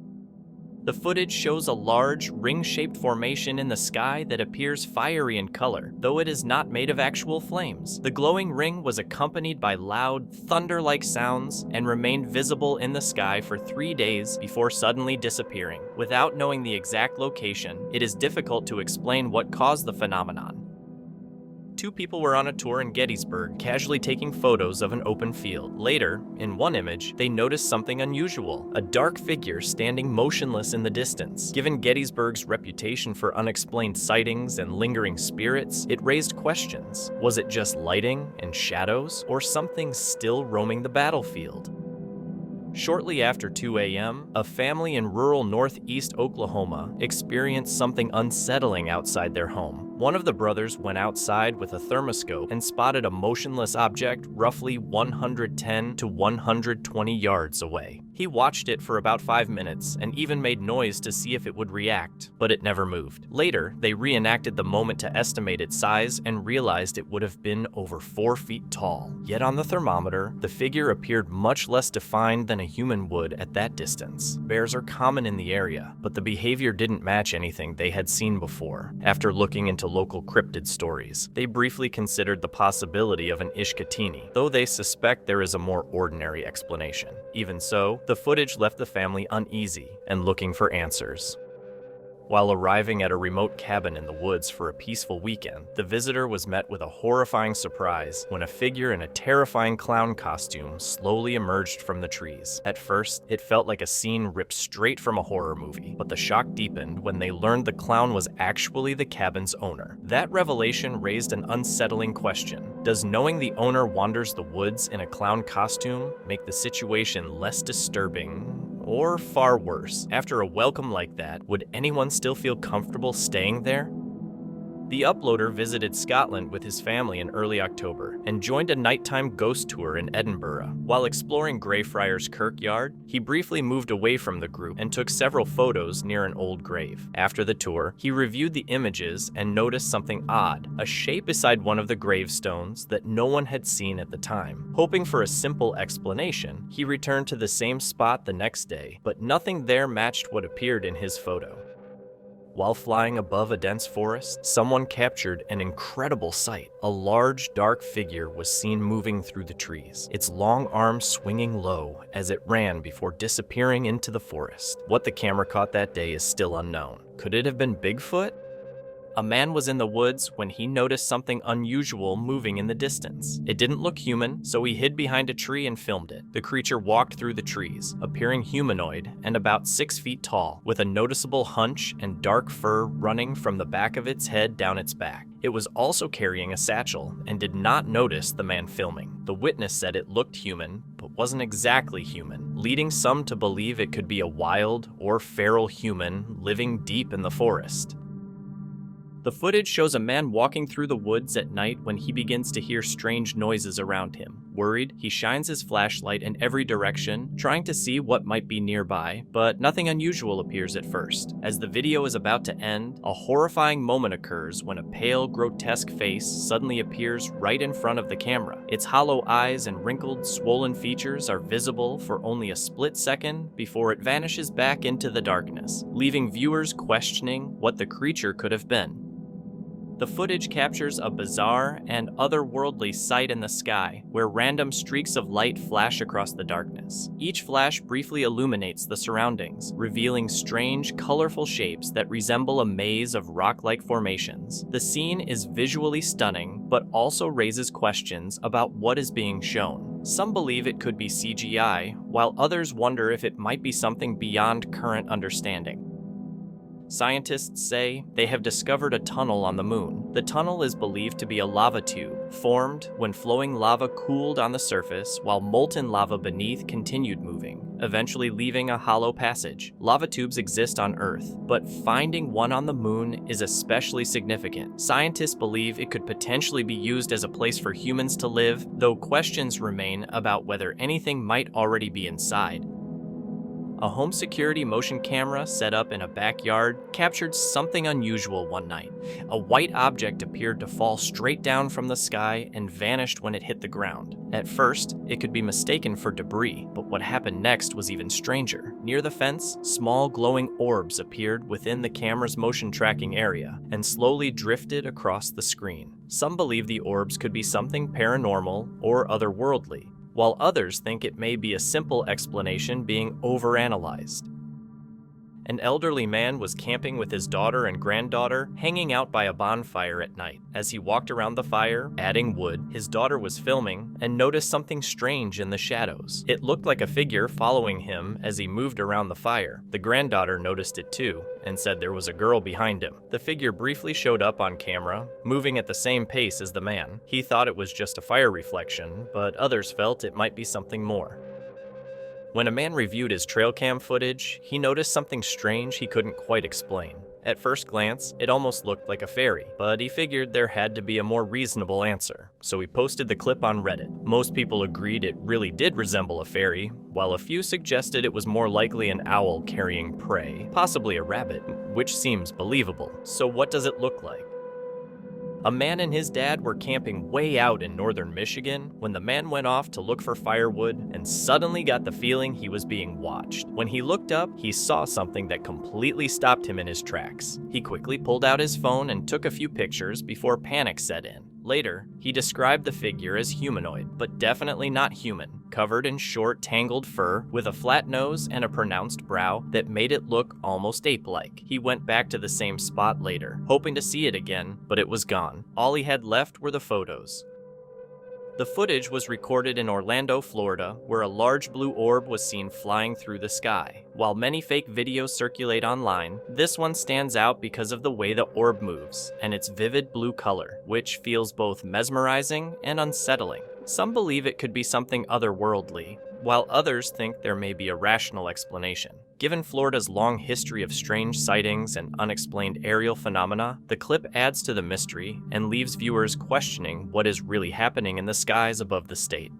The footage shows a large, ring-shaped formation in the sky that appears fiery in color, though it is not made of actual flames. The glowing ring was accompanied by loud, thunder-like sounds and remained visible in the sky for 3 days before suddenly disappearing. Without knowing the exact location, it is difficult to explain what caused the phenomenon. 2 people were on a tour in Gettysburg, casually taking photos of an open field. Later, in one image, they noticed something unusual, a dark figure standing motionless in the distance. Given Gettysburg's reputation for unexplained sightings and lingering spirits, it raised questions. Was it just lighting and shadows, or something still roaming the battlefield? Shortly after 2 a.m., a family in rural northeast Oklahoma experienced something unsettling outside their home. One of the brothers went outside with a thermoscope and spotted a motionless object roughly 110 to 120 yards away. He watched it for about 5 minutes and even made noise to see if it would react, but it never moved. Later, they reenacted the moment to estimate its size and realized it would have been over 4 feet tall. Yet on the thermometer, the figure appeared much less defined than a human would at that distance. Bears are common in the area, but the behavior didn't match anything they had seen before. After looking into local cryptid stories, they briefly considered the possibility of an Ishkatini, though they suspect there is a more ordinary explanation. Even so, the footage left the family uneasy and looking for answers. While arriving at a remote cabin in the woods for a peaceful weekend, the visitor was met with a horrifying surprise when a figure in a terrifying clown costume slowly emerged from the trees. At first, it felt like a scene ripped straight from a horror movie, but the shock deepened when they learned the clown was actually the cabin's owner. That revelation raised an unsettling question. Does knowing the owner wanders the woods in a clown costume make the situation less disturbing? Or far worse, after a welcome like that, would anyone still feel comfortable staying there? The uploader visited Scotland with his family in early October and joined a nighttime ghost tour in Edinburgh. While exploring Greyfriars Kirkyard, he briefly moved away from the group and took several photos near an old grave. After the tour, he reviewed the images and noticed something odd, a shape beside one of the gravestones that no one had seen at the time. Hoping for a simple explanation, he returned to the same spot the next day, but nothing there matched what appeared in his photo. While flying above a dense forest, someone captured an incredible sight. A large, dark figure was seen moving through the trees, its long arms swinging low as it ran before disappearing into the forest. What the camera caught that day is still unknown. Could it have been Bigfoot? A man was in the woods when he noticed something unusual moving in the distance. It didn't look human, so he hid behind a tree and filmed it. The creature walked through the trees, appearing humanoid and about 6 feet tall, with a noticeable hunch and dark fur running from the back of its head down its back. It was also carrying a satchel and did not notice the man filming. The witness said it looked human, but wasn't exactly human, leading some to believe it could be a wild or feral human living deep in the forest. The footage shows a man walking through the woods at night when he begins to hear strange noises around him. Worried, he shines his flashlight in every direction, trying to see what might be nearby, but nothing unusual appears at first. As the video is about to end, a horrifying moment occurs when a pale, grotesque face suddenly appears right in front of the camera. Its hollow eyes and wrinkled, swollen features are visible for only a split second before it vanishes back into the darkness, leaving viewers questioning what the creature could have been. The footage captures a bizarre and otherworldly sight in the sky, where random streaks of light flash across the darkness. Each flash briefly illuminates the surroundings, revealing strange, colorful shapes that resemble a maze of rock-like formations. The scene is visually stunning, but also raises questions about what is being shown. Some believe it could be CGI, while others wonder if it might be something beyond current understanding. Scientists say they have discovered a tunnel on the moon. The tunnel is believed to be a lava tube, formed when flowing lava cooled on the surface while molten lava beneath continued moving, eventually leaving a hollow passage. Lava tubes exist on Earth, but finding one on the moon is especially significant. Scientists believe it could potentially be used as a place for humans to live, though questions remain about whether anything might already be inside. A home security motion camera set up in a backyard captured something unusual one night. A white object appeared to fall straight down from the sky and vanished when it hit the ground. At first, it could be mistaken for debris, but what happened next was even stranger. Near the fence, small glowing orbs appeared within the camera's motion tracking area and slowly drifted across the screen. Some believe the orbs could be something paranormal or otherworldly, while others think it may be a simple explanation being overanalyzed. An elderly man was camping with his daughter and granddaughter, hanging out by a bonfire at night. As he walked around the fire, adding wood, his daughter was filming and noticed something strange in the shadows. It looked like a figure following him as he moved around the fire. The granddaughter noticed it too and said there was a girl behind him. The figure briefly showed up on camera, moving at the same pace as the man. He thought it was just a fire reflection, but others felt it might be something more. When a man reviewed his trail cam footage, he noticed something strange he couldn't quite explain. At first glance, it almost looked like a fairy, but he figured there had to be a more reasonable answer, so he posted the clip on Reddit. Most people agreed it really did resemble a fairy, while a few suggested it was more likely an owl carrying prey, possibly a rabbit, which seems believable. So what does it look like? A man and his dad were camping way out in northern Michigan when the man went off to look for firewood and suddenly got the feeling he was being watched. When he looked up, he saw something that completely stopped him in his tracks. He quickly pulled out his phone and took a few pictures before panic set in. Later, he described the figure as humanoid, but definitely not human, covered in short, tangled fur with a flat nose and a pronounced brow that made it look almost ape-like. He went back to the same spot later, hoping to see it again, but it was gone. All he had left were the photos. The footage was recorded in Orlando, Florida, where a large blue orb was seen flying through the sky. While many fake videos circulate online, this one stands out because of the way the orb moves and its vivid blue color, which feels both mesmerizing and unsettling. Some believe it could be something otherworldly, while others think there may be a rational explanation. Given Florida's long history of strange sightings and unexplained aerial phenomena, the clip adds to the mystery and leaves viewers questioning what is really happening in the skies above the state.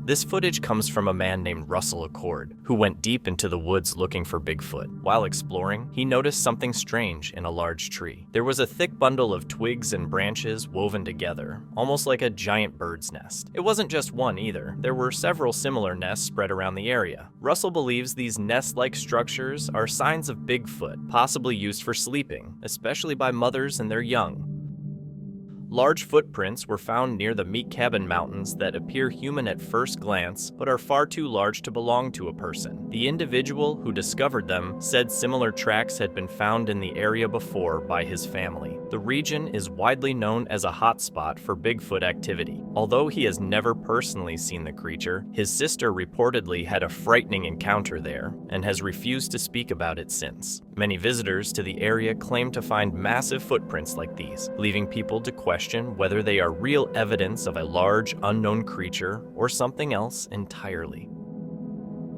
This footage comes from a man named Russell Accord, who went deep into the woods looking for Bigfoot. While exploring, he noticed something strange in a large tree. There was a thick bundle of twigs and branches woven together, almost like a giant bird's nest. It wasn't just one either. There were several similar nests spread around the area. Russell believes these nest-like structures are signs of Bigfoot, possibly used for sleeping, especially by mothers and their young. Large footprints were found near the Meat Cabin Mountains that appear human at first glance, but are far too large to belong to a person. The individual who discovered them said similar tracks had been found in the area before by his family. The region is widely known as a hotspot for Bigfoot activity. Although he has never personally seen the creature, his sister reportedly had a frightening encounter there and has refused to speak about it since. Many visitors to the area claim to find massive footprints like these, leaving people to question whether they are real evidence of a large, unknown creature or something else entirely.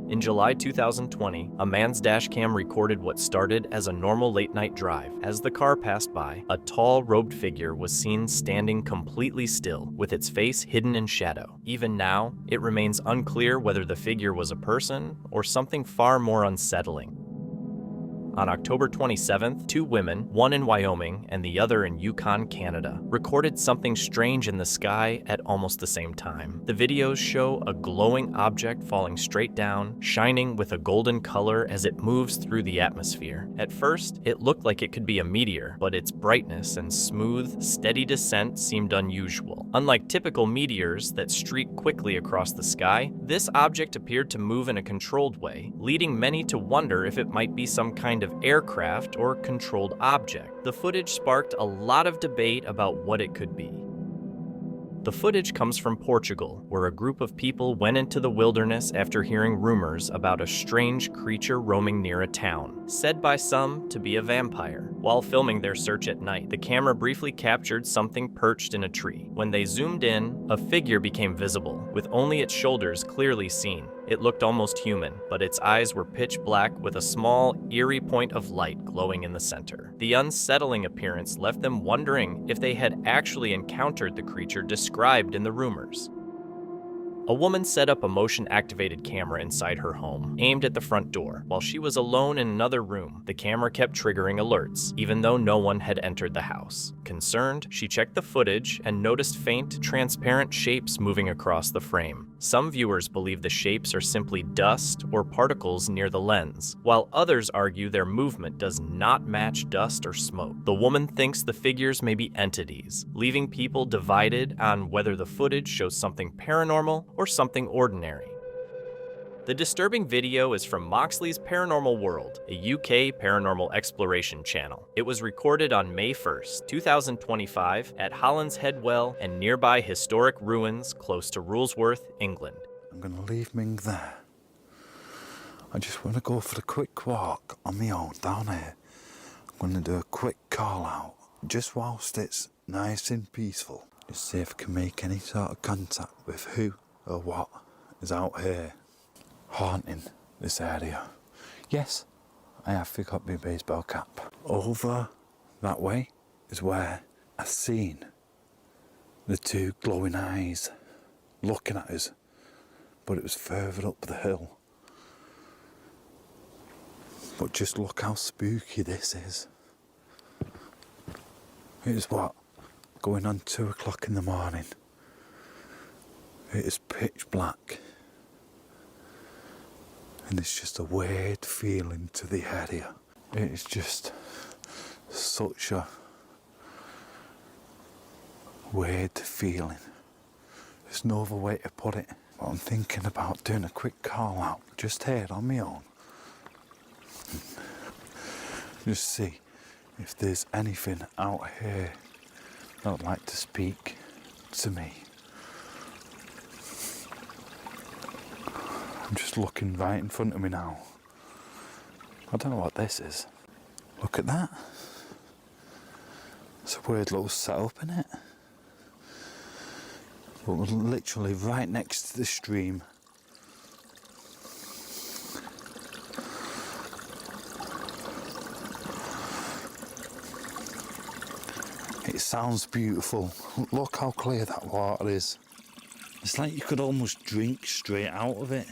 In July 2020, a man's dashcam recorded what started as a normal late-night drive. As the car passed by, a tall, robed figure was seen standing completely still, with its face hidden in shadow. Even now, it remains unclear whether the figure was a person or something far more unsettling. On October 27th, two women, one in Wyoming and the other in Yukon, Canada, recorded something strange in the sky at almost the same time. The videos show a glowing object falling straight down, shining with a golden color as it moves through the atmosphere. At first, it looked like it could be a meteor, but its brightness and smooth, steady descent seemed unusual. Unlike typical meteors that streak quickly across the sky, this object appeared to move in a controlled way, leading many to wonder if it might be some kind of aircraft or controlled object. The footage sparked a lot of debate about what it could be. The footage comes from Portugal, where a group of people went into the wilderness after hearing rumors about a strange creature roaming near a town, said by some to be a vampire. While filming their search at night, the camera briefly captured something perched in a tree. When they zoomed in, a figure became visible, with only its shoulders clearly seen. It looked almost human, but its eyes were pitch black with a small, eerie point of light glowing in the center. The unsettling appearance left them wondering if they had actually encountered the creature described in the rumors. A woman set up a motion-activated camera inside her home, aimed at the front door. While she was alone in another room, the camera kept triggering alerts, even though no one had entered the house. Concerned, she checked the footage and noticed faint, transparent shapes moving across the frame. Some viewers believe the shapes are simply dust or particles near the lens, while others argue their movement does not match dust or smoke. The woman thinks the figures may be entities, leaving people divided on whether the footage shows something paranormal or something ordinary. The disturbing video is from Moxley's Paranormal World, a UK paranormal exploration channel. It was recorded on May 1st, 2025 at Holland's Head Well and nearby historic ruins close to Rulesworth, England.
I'm gonna leave Ming there. I just wanna go for a quick walk on my own down here. I'm gonna do a quick call out, just whilst it's nice and peaceful. Just see if I can make any sort of contact with who or what is out here haunting this area. Yes, I have forgot my baseball cap. Over that way is where I seen the two glowing eyes looking at us, but it was further up the hill. But just look how spooky this is. It is what? Going on 2 o'clock in the morning. It is pitch black. And it's just a weird feeling to the area. It is just such a weird feeling. There's no other way to put it. But I'm thinking about doing a quick call out just here on my own. Just see if there's anything out here that would like to speak to me. I'm just looking right in front of me now. I don't know what this is. Look at that. It's a weird little setup in it. But we're literally right next to the stream. It sounds beautiful. Look how clear that water is. It's like you could almost drink straight out of it.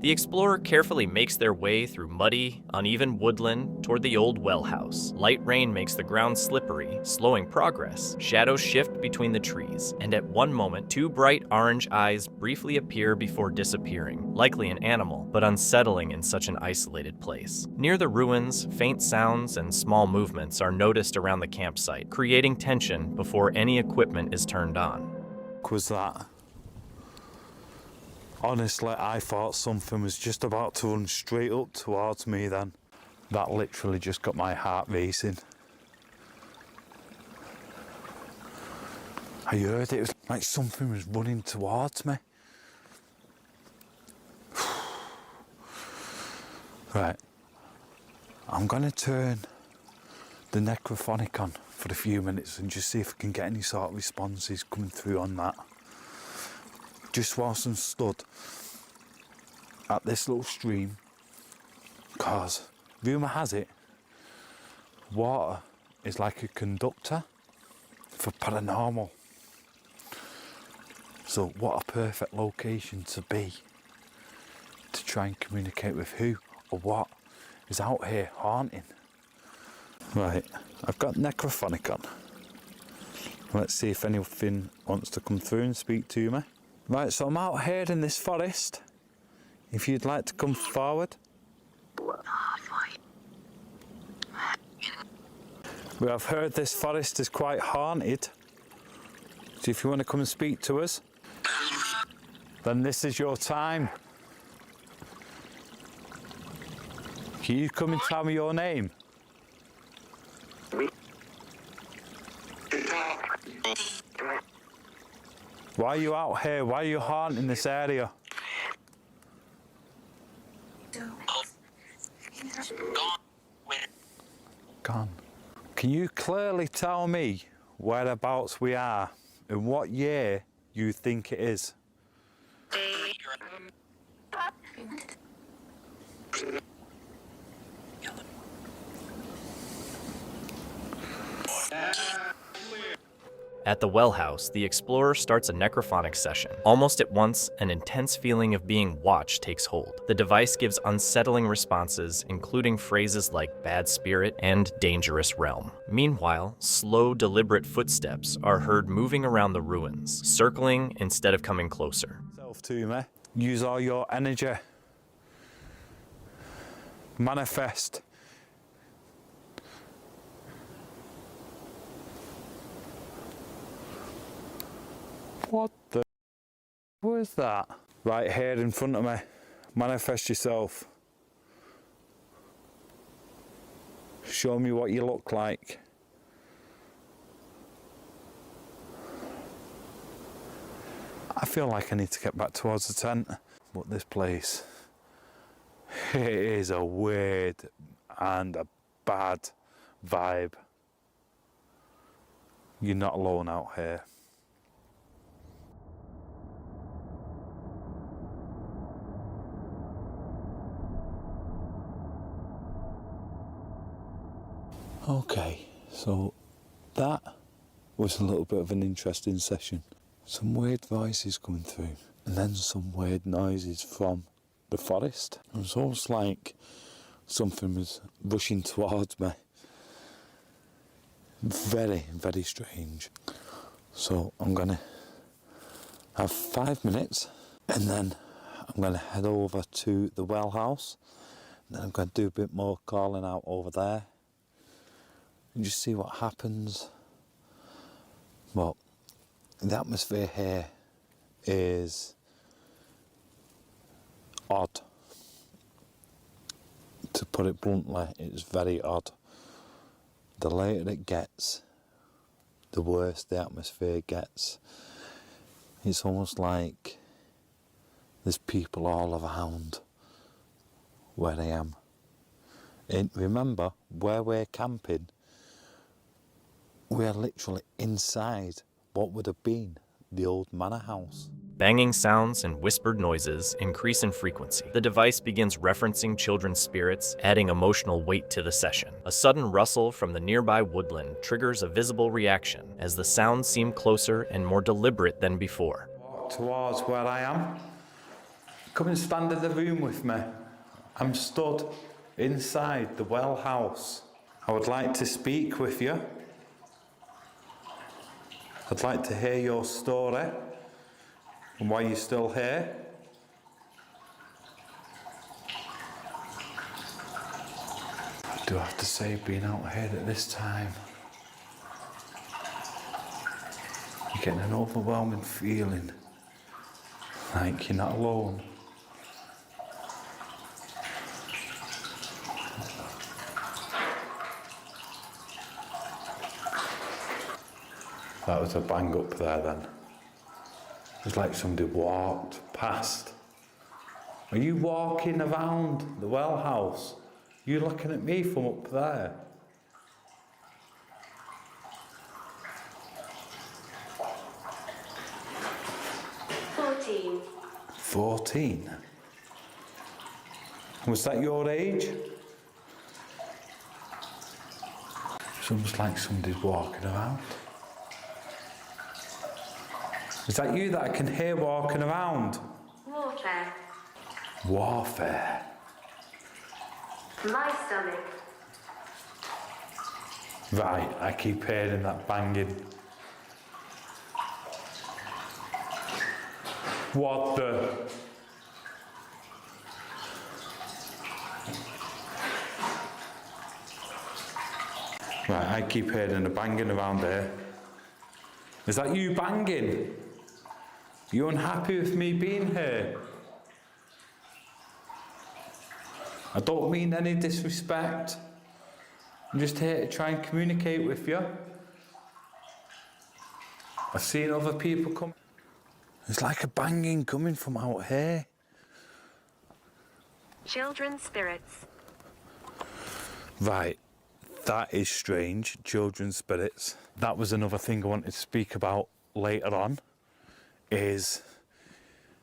The explorer carefully makes their way through muddy, uneven woodland toward the old well house. Light rain makes the ground slippery, slowing progress. Shadows shift between the trees, and at one moment, 2 bright orange eyes briefly appear before disappearing, likely an animal, but unsettling in such an isolated place. Near the ruins, faint sounds and small movements are noticed around the campsite, creating tension before any equipment is turned on.
What was that? Honestly, I thought something was just about to run straight up towards me then. That literally just got my heart racing. I heard it was like something was running towards me. Right, I'm gonna turn the Necrophonic on for a few minutes and just see if I can get any sort of responses coming through on that. Just whilst I'm stood at this little stream, because rumour has it, water is like a conductor for paranormal. So what a perfect location to be, to try and communicate with who or what is out here haunting. Right, I've got Necrophonic on. Let's see if anything wants to come through and speak to me. Right, so I'm out here in this forest. If you'd like to come forward. We have heard this forest is quite haunted. So if you want to come and speak to us, then this is your time. Can you come and tell me your name? Why are you out here? Why are you haunting this area? Gone. Can you clearly tell me whereabouts we are and what year you think it is?
At the well house, the explorer starts a necrophonic session. Almost at once, an intense feeling of being watched takes hold. The device gives unsettling responses, including phrases like bad spirit and dangerous realm. Meanwhile, slow, deliberate footsteps are heard moving around the ruins, circling instead of coming closer.
Self to me. Use all your energy. Manifest. What the was that? Right here in front of me. Manifest yourself. Show me what you look like. I feel like I need to get back towards the tent. But this place, it is a weird and a bad vibe. You're not alone out here. Okay, so that was a little bit of an interesting session. Some weird voices coming through, and then some weird noises from the forest. It was almost like something was rushing towards me. Very, very strange. So I'm gonna have 5 minutes, and then I'm gonna head over to the well house. And then I'm gonna do a bit more calling out over there and just see what happens. But the atmosphere here is odd. To put it bluntly, it's very odd. The later it gets, the worse the atmosphere gets. It's almost like there's people all around where I am. And remember, where we're camping, we're literally inside what would have been the old manor house.
Banging sounds and whispered noises increase in frequency. The device begins referencing children's spirits, adding emotional weight to the session. A sudden rustle from the nearby woodland triggers a visible reaction as the sounds seem closer and more deliberate than before.
Walk towards where I am. Come and stand in the room with me. I'm stood inside the well house. I would like to speak with you. I'd like to hear your story and why you're still here. I do have to say, being out here at this time, you're getting an overwhelming feeling like you're not alone. That was a bang up there then. It was like somebody walked past. Are you walking around the well house? You looking at me from up there?
$14.
14? Was that your age? It's almost like somebody's walking around. Is that you that I can hear walking around?
Warfare.
Warfare?
My stomach.
Right, I keep hearing that banging. What the? Right, I keep hearing the banging around there. Is that you banging? You unhappy with me being here? I don't mean any disrespect. I'm just here to try and communicate with you. I've seen other people come. It's like a banging coming from out here.
Children's spirits.
Right, that is strange. Children's spirits. That was another thing I wanted to speak about later on. Is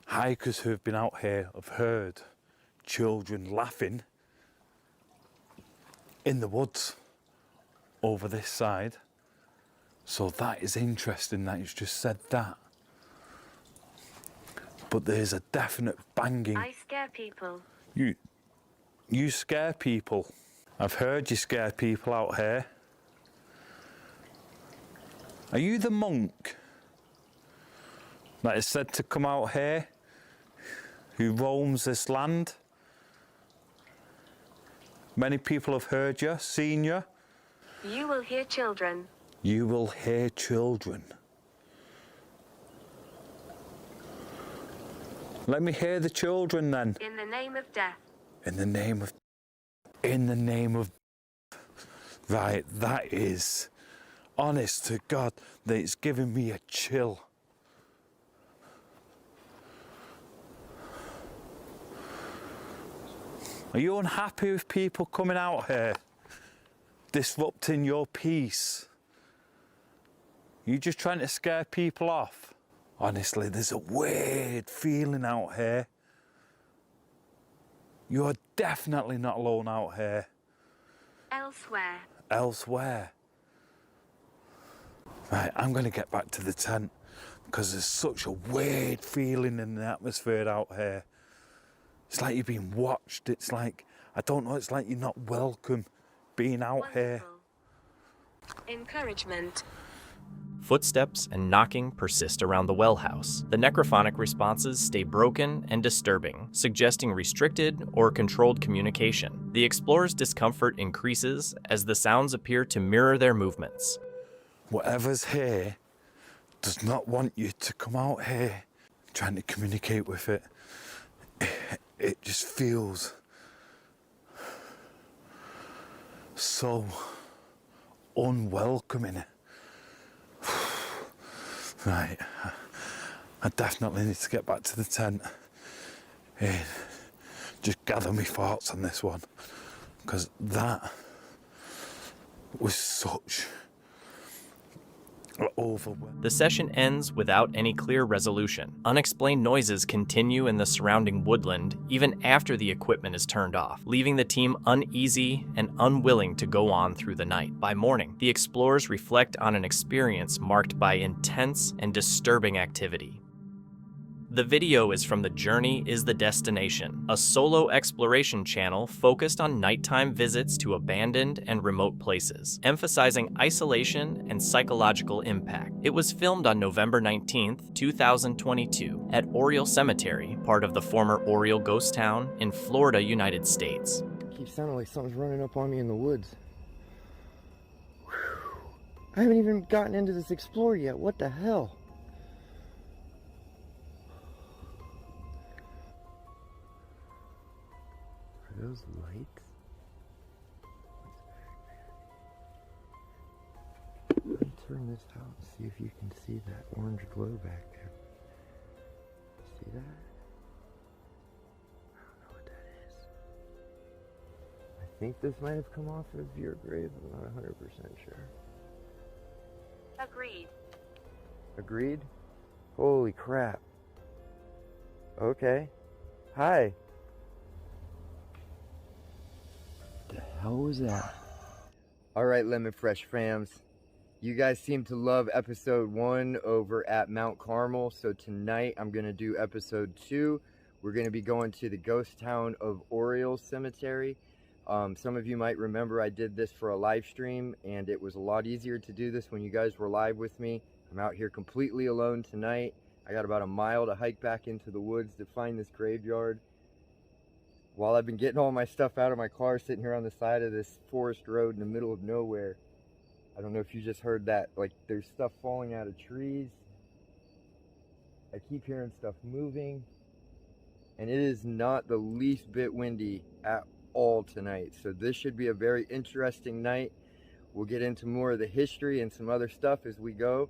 hikers who have been out here have heard children laughing in the woods over this side. So that is interesting that you've just said that. But there's a definite banging.
I scare people.
You scare people. I've heard you scare people out here. Are you the monk that is said to come out here, who roams this land? Many people have heard you, seen you.
You will hear children.
You will hear children. Let me hear the children then.
In the name of death.
In the name of... In the name of... Right, that is... Honest to God, that it's giving me a chill. Are you unhappy with people coming out here, disrupting your peace? Are you just trying to scare people off? Honestly, there's a weird feeling out here. You're definitely not alone out here.
Elsewhere.
elsewhere. Right, I'm going to get back to the tent because there's such a weird feeling in the atmosphere out here. It's like you're being watched. It's like, I don't know, it's like you're not welcome being out here.
Encouragement.
Footsteps and knocking persist around the well house. The necrophonic responses stay broken and disturbing, suggesting restricted or controlled communication. The explorers' discomfort increases as the sounds appear to mirror their movements.
Whatever's here does not want you to come out here trying to communicate with it. It just feels so unwelcoming. Right, I definitely need to get back to the tent and just gather my thoughts on this one, because that was such overwhelming.
The session ends without any clear resolution. Unexplained noises continue in the surrounding woodland even after the equipment is turned off, leaving the team uneasy and unwilling to go on through the night. By morning, the explorers reflect on an experience marked by intense and disturbing activity. The video is from The Journey is the Destination, a solo exploration channel focused on nighttime visits to abandoned and remote places, emphasizing isolation and psychological impact. It was filmed on November 19th, 2022, at Oriole Cemetery, part of the former Oriole ghost town in Florida, United States.
Keeps sounding like something's running up on me in the woods. Whew. I haven't even gotten into this Explorer yet. What the hell? Are those lights? Let me turn this out and see if you can see that orange glow back there. See that? I don't know what that is. I think this might have come off of your grave. I'm not 100% sure.
Agreed.
Agreed? Holy crap. Okay. Hi. The hell was that? Alright, Lemon Fresh fams. You guys seem to love episode 1 over at Mount Carmel, so tonight I'm going to do episode 2. We're going to be going to the ghost town of Oriole Cemetery. Some of you might remember I did this for a live stream, and it was a lot easier to do this when you guys were live with me. I'm out here completely alone tonight. I got about a mile to hike back into the woods to find this graveyard. While I've been getting all my stuff out of my car, sitting here on the side of this forest road in the middle of nowhere. I don't know if you just heard that. Like, there's stuff falling out of trees. I keep hearing stuff moving. And it is not the least bit windy at all tonight. So this should be a very interesting night. We'll get into more of the history and some other stuff as we go.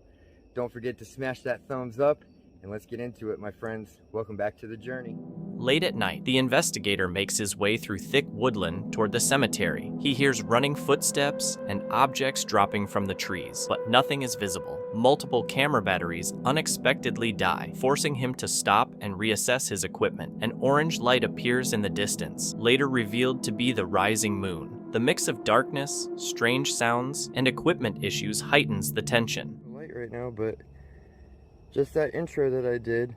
Don't forget to smash that thumbs up. And let's get into it, my friends. Welcome back to the journey.
Late at night, the investigator makes his way through thick woodland toward the cemetery. He hears running footsteps and objects dropping from the trees, but nothing is visible. Multiple camera batteries unexpectedly die, forcing him to stop and reassess his equipment. An orange light appears in the distance, later revealed to be the rising moon. The mix of darkness, strange sounds, and equipment issues heightens the tension.
Light right now, but just that intro that I did,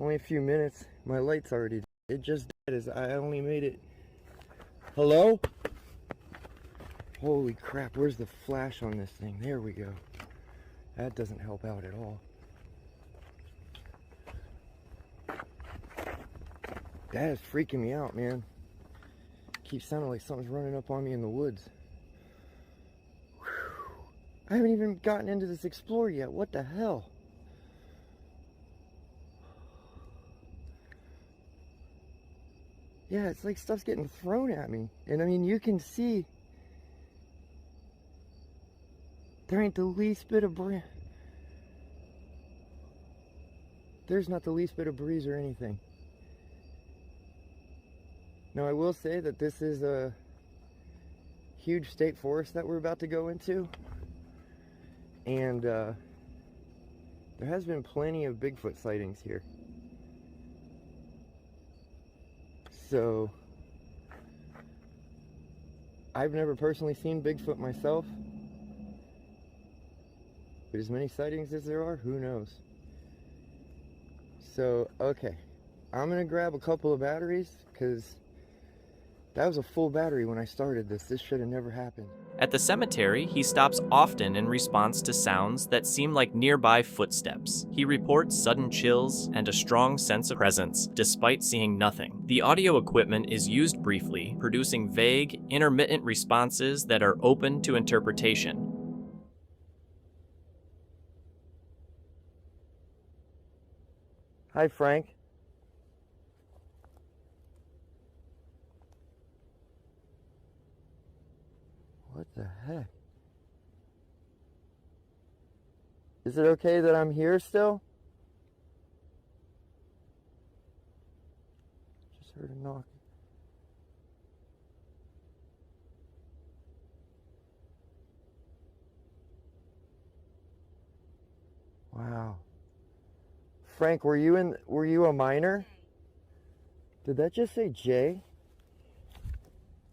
only a few minutes, my light's already dead. It just dead as I only made it. Hello? Holy crap, where's the flash on this thing? There we go. That doesn't help out at all. That is freaking me out, man. Keeps sounding like something's running up on me in the woods. I haven't even gotten into this Explorer yet. What the hell? Yeah, it's like stuff's getting thrown at me. And I mean, you can see there ain't the least bit of there's not the least bit of breeze or anything. Now, I will say that this is a huge state forest that we're about to go into. And there has been plenty of Bigfoot sightings here. So
I've never personally seen Bigfoot myself. But as many sightings as there are, who knows? So, okay. I'm gonna grab a couple of batteries, because that was a full battery when I started this. This should have never happened.
At the cemetery, he stops often in response to sounds that seem like nearby footsteps. He reports sudden chills and a strong sense of presence, despite seeing nothing. The audio equipment is used briefly, producing vague, intermittent responses that are open to interpretation.
Hi, Frank. What the heck? Is it okay that I'm here still? Just heard a knock. Wow. Frank, were you a miner? Did that just say J?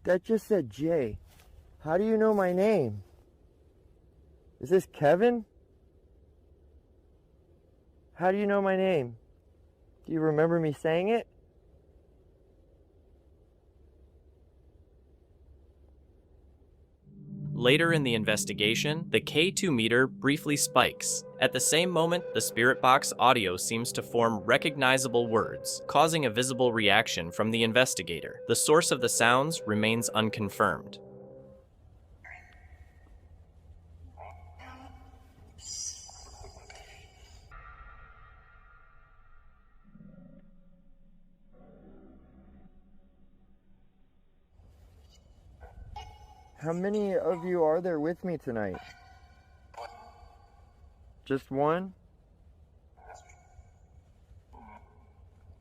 That just said J. How do you know my name? Is this Kevin? How do you know my name? Do you remember me saying it?
Later in the investigation, the K2 meter briefly spikes. At the same moment, the spirit box audio seems to form recognizable words, causing a visible reaction from the investigator. The source of the sounds remains unconfirmed.
How many of you are there with me tonight? Just one?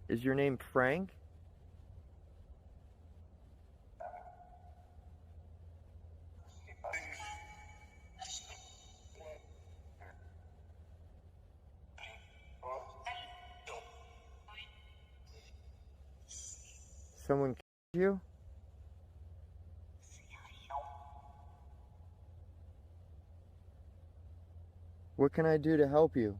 Is your name Frank? Someone killed you? What can I do to help you?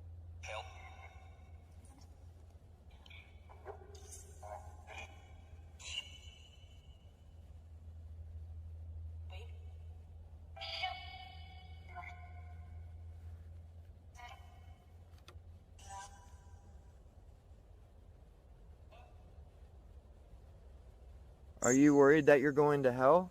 Are you worried that you're going to hell?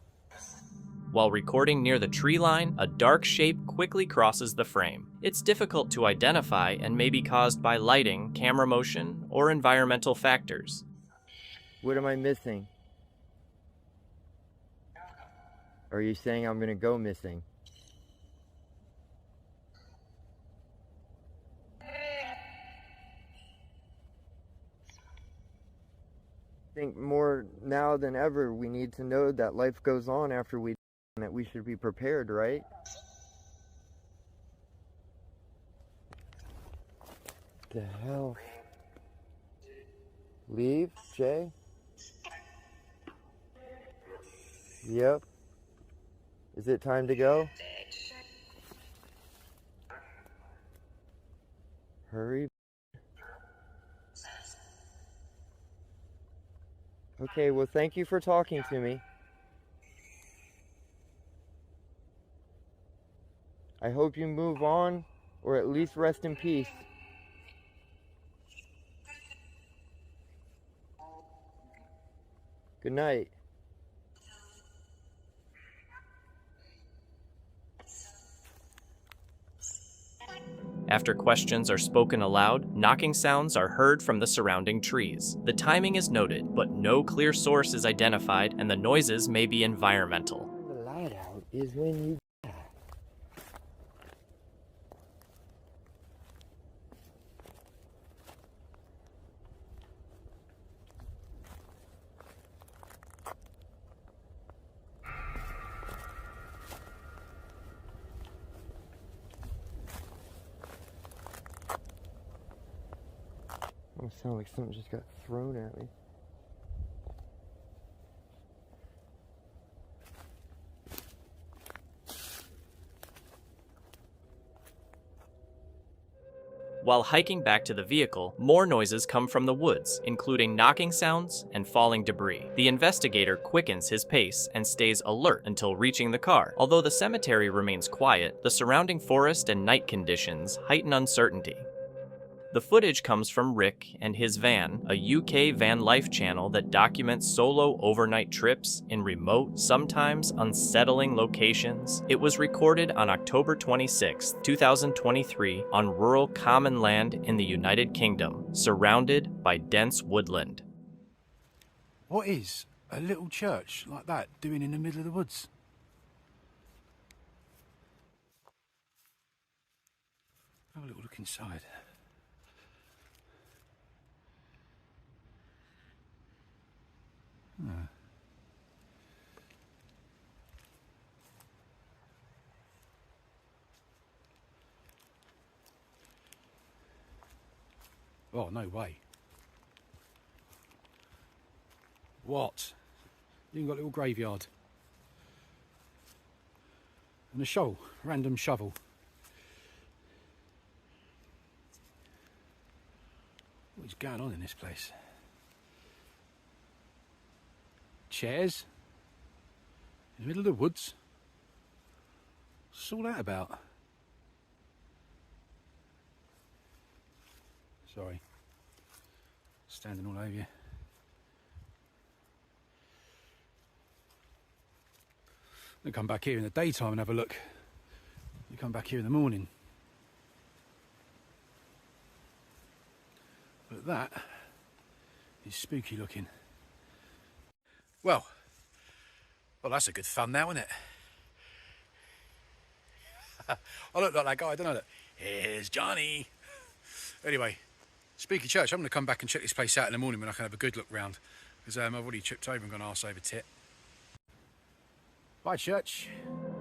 While recording near the tree line, a dark shape quickly crosses the frame. It's difficult to identify and may be caused by lighting, camera motion, or environmental factors.
What am I missing? Are you saying I'm gonna go missing? I think more now than ever we need to know that life goes on after we die and that we should be prepared, right? The hell? Leave, Jay? Yep. Is it time to go? Hurry. Okay, well, thank you for talking to me. I hope you move on, or at least rest in peace. Good night.
After questions are spoken aloud, knocking sounds are heard from the surrounding trees. The timing is noted, but no clear source is identified, and the noises may be environmental.
The light out is when you die. Almost sound like something just got thrown at me.
While hiking back to the vehicle, more noises come from the woods, including knocking sounds and falling debris. The investigator quickens his pace and stays alert until reaching the car. Although the cemetery remains quiet, the surrounding forest and night conditions heighten uncertainty. The footage comes from Rick and his van, a UK van life channel that documents solo overnight trips in remote, sometimes unsettling locations. It was recorded on October 26, 2023, on rural common land in the United Kingdom, surrounded by dense woodland.
What is a little church like that doing in the middle of the woods? Have a little look inside. Oh, no way. What? You got a little graveyard. And a shovel, random shovel. What is going on in this place? Chairs? In the middle of the woods? What's all that about? Sorry. Standing all over you. I'll come back here in the daytime and have a look. You come back here in the morning. But that is spooky looking. Well, that's a good fun now, isn't it? I look like that guy, don't I? Look. Here's Johnny. Anyway, spooky church. I'm going to come back and check this place out in the morning when I can have a good look round. Because I've already tripped over and gone arse over tit. Bye, church.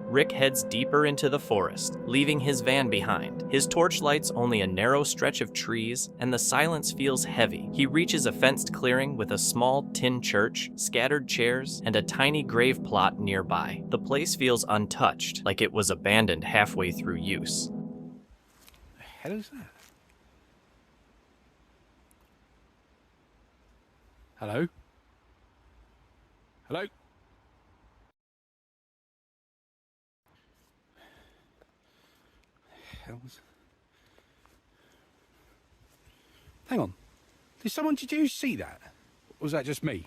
Rick heads deeper into the forest, leaving his van behind. His torch lights only a narrow stretch of trees, and the silence feels heavy. He reaches a fenced clearing with a small tin church, scattered chairs, and a tiny grave plot nearby. The place feels untouched, like it was abandoned halfway through use.
The hell is that? Hello? Hello? Hang on. Did you see that? Or was that just me?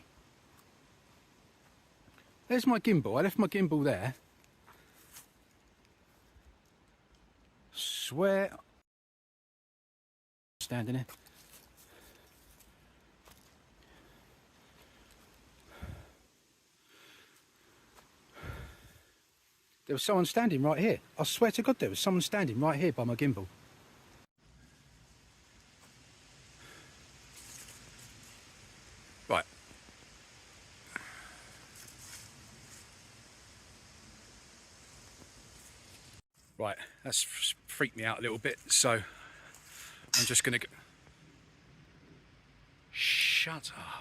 There's my gimbal. I left my gimbal there. Swear. Standing there. There was someone standing right here. I swear to God, there was someone standing right here by my gimbal. Right. Right, that's freaked me out a little bit, so I'm just gonna go. Shut up.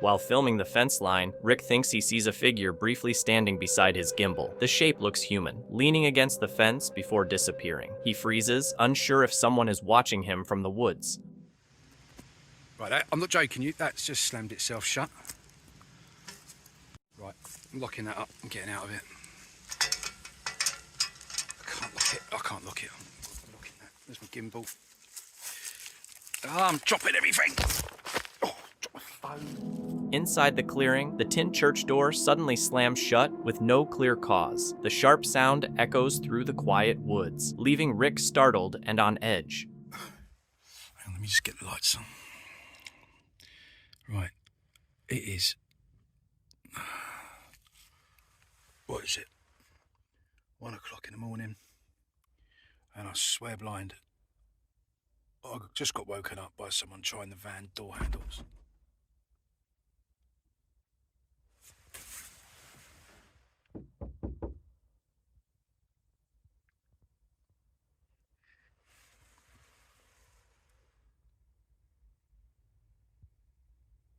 While filming the fence line, Rick thinks he sees a figure briefly standing beside his gimbal. The shape looks human, leaning against the fence before disappearing. He freezes, unsure if someone is watching him from the woods.
Right, I'm not joking you, that's just slammed itself shut. Right, I'm locking that up, I'm getting out of it. I can't lock it. I'm locking that. There's my gimbal. I'm dropping everything! Oh, drop my phone.
Inside the clearing, the tin church door suddenly slams shut with no clear cause. The sharp sound echoes through the quiet woods, leaving Rick startled and on edge.
Hang on, let me just get the lights on. Right, it is. What is it? 1 o'clock in the morning, and I swear blind, I just got woken up by someone trying the van door handles.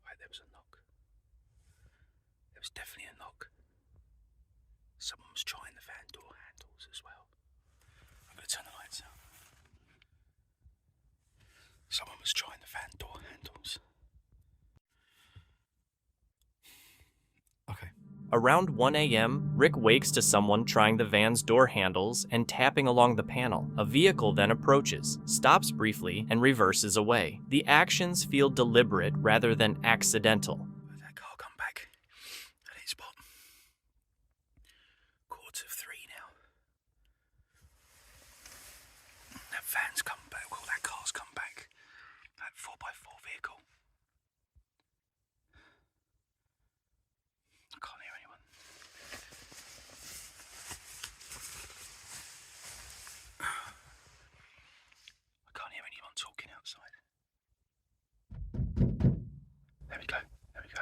Right, there was a knock. There was definitely a knock. Someone was trying the van door handles as well. I'm going to turn the lights out. Someone was trying the van door handles. Okay.
Around 1 a.m., Rick wakes to someone trying the van's door handles and tapping along the panel. A vehicle then approaches, stops briefly, and reverses away. The actions feel deliberate rather than accidental.
That car come back at its spot. 3:15 now. That van's come back. Well, that car's come back. That 4x4 vehicle. I can't hear anyone. I can't hear anyone talking outside. There we go. There we go.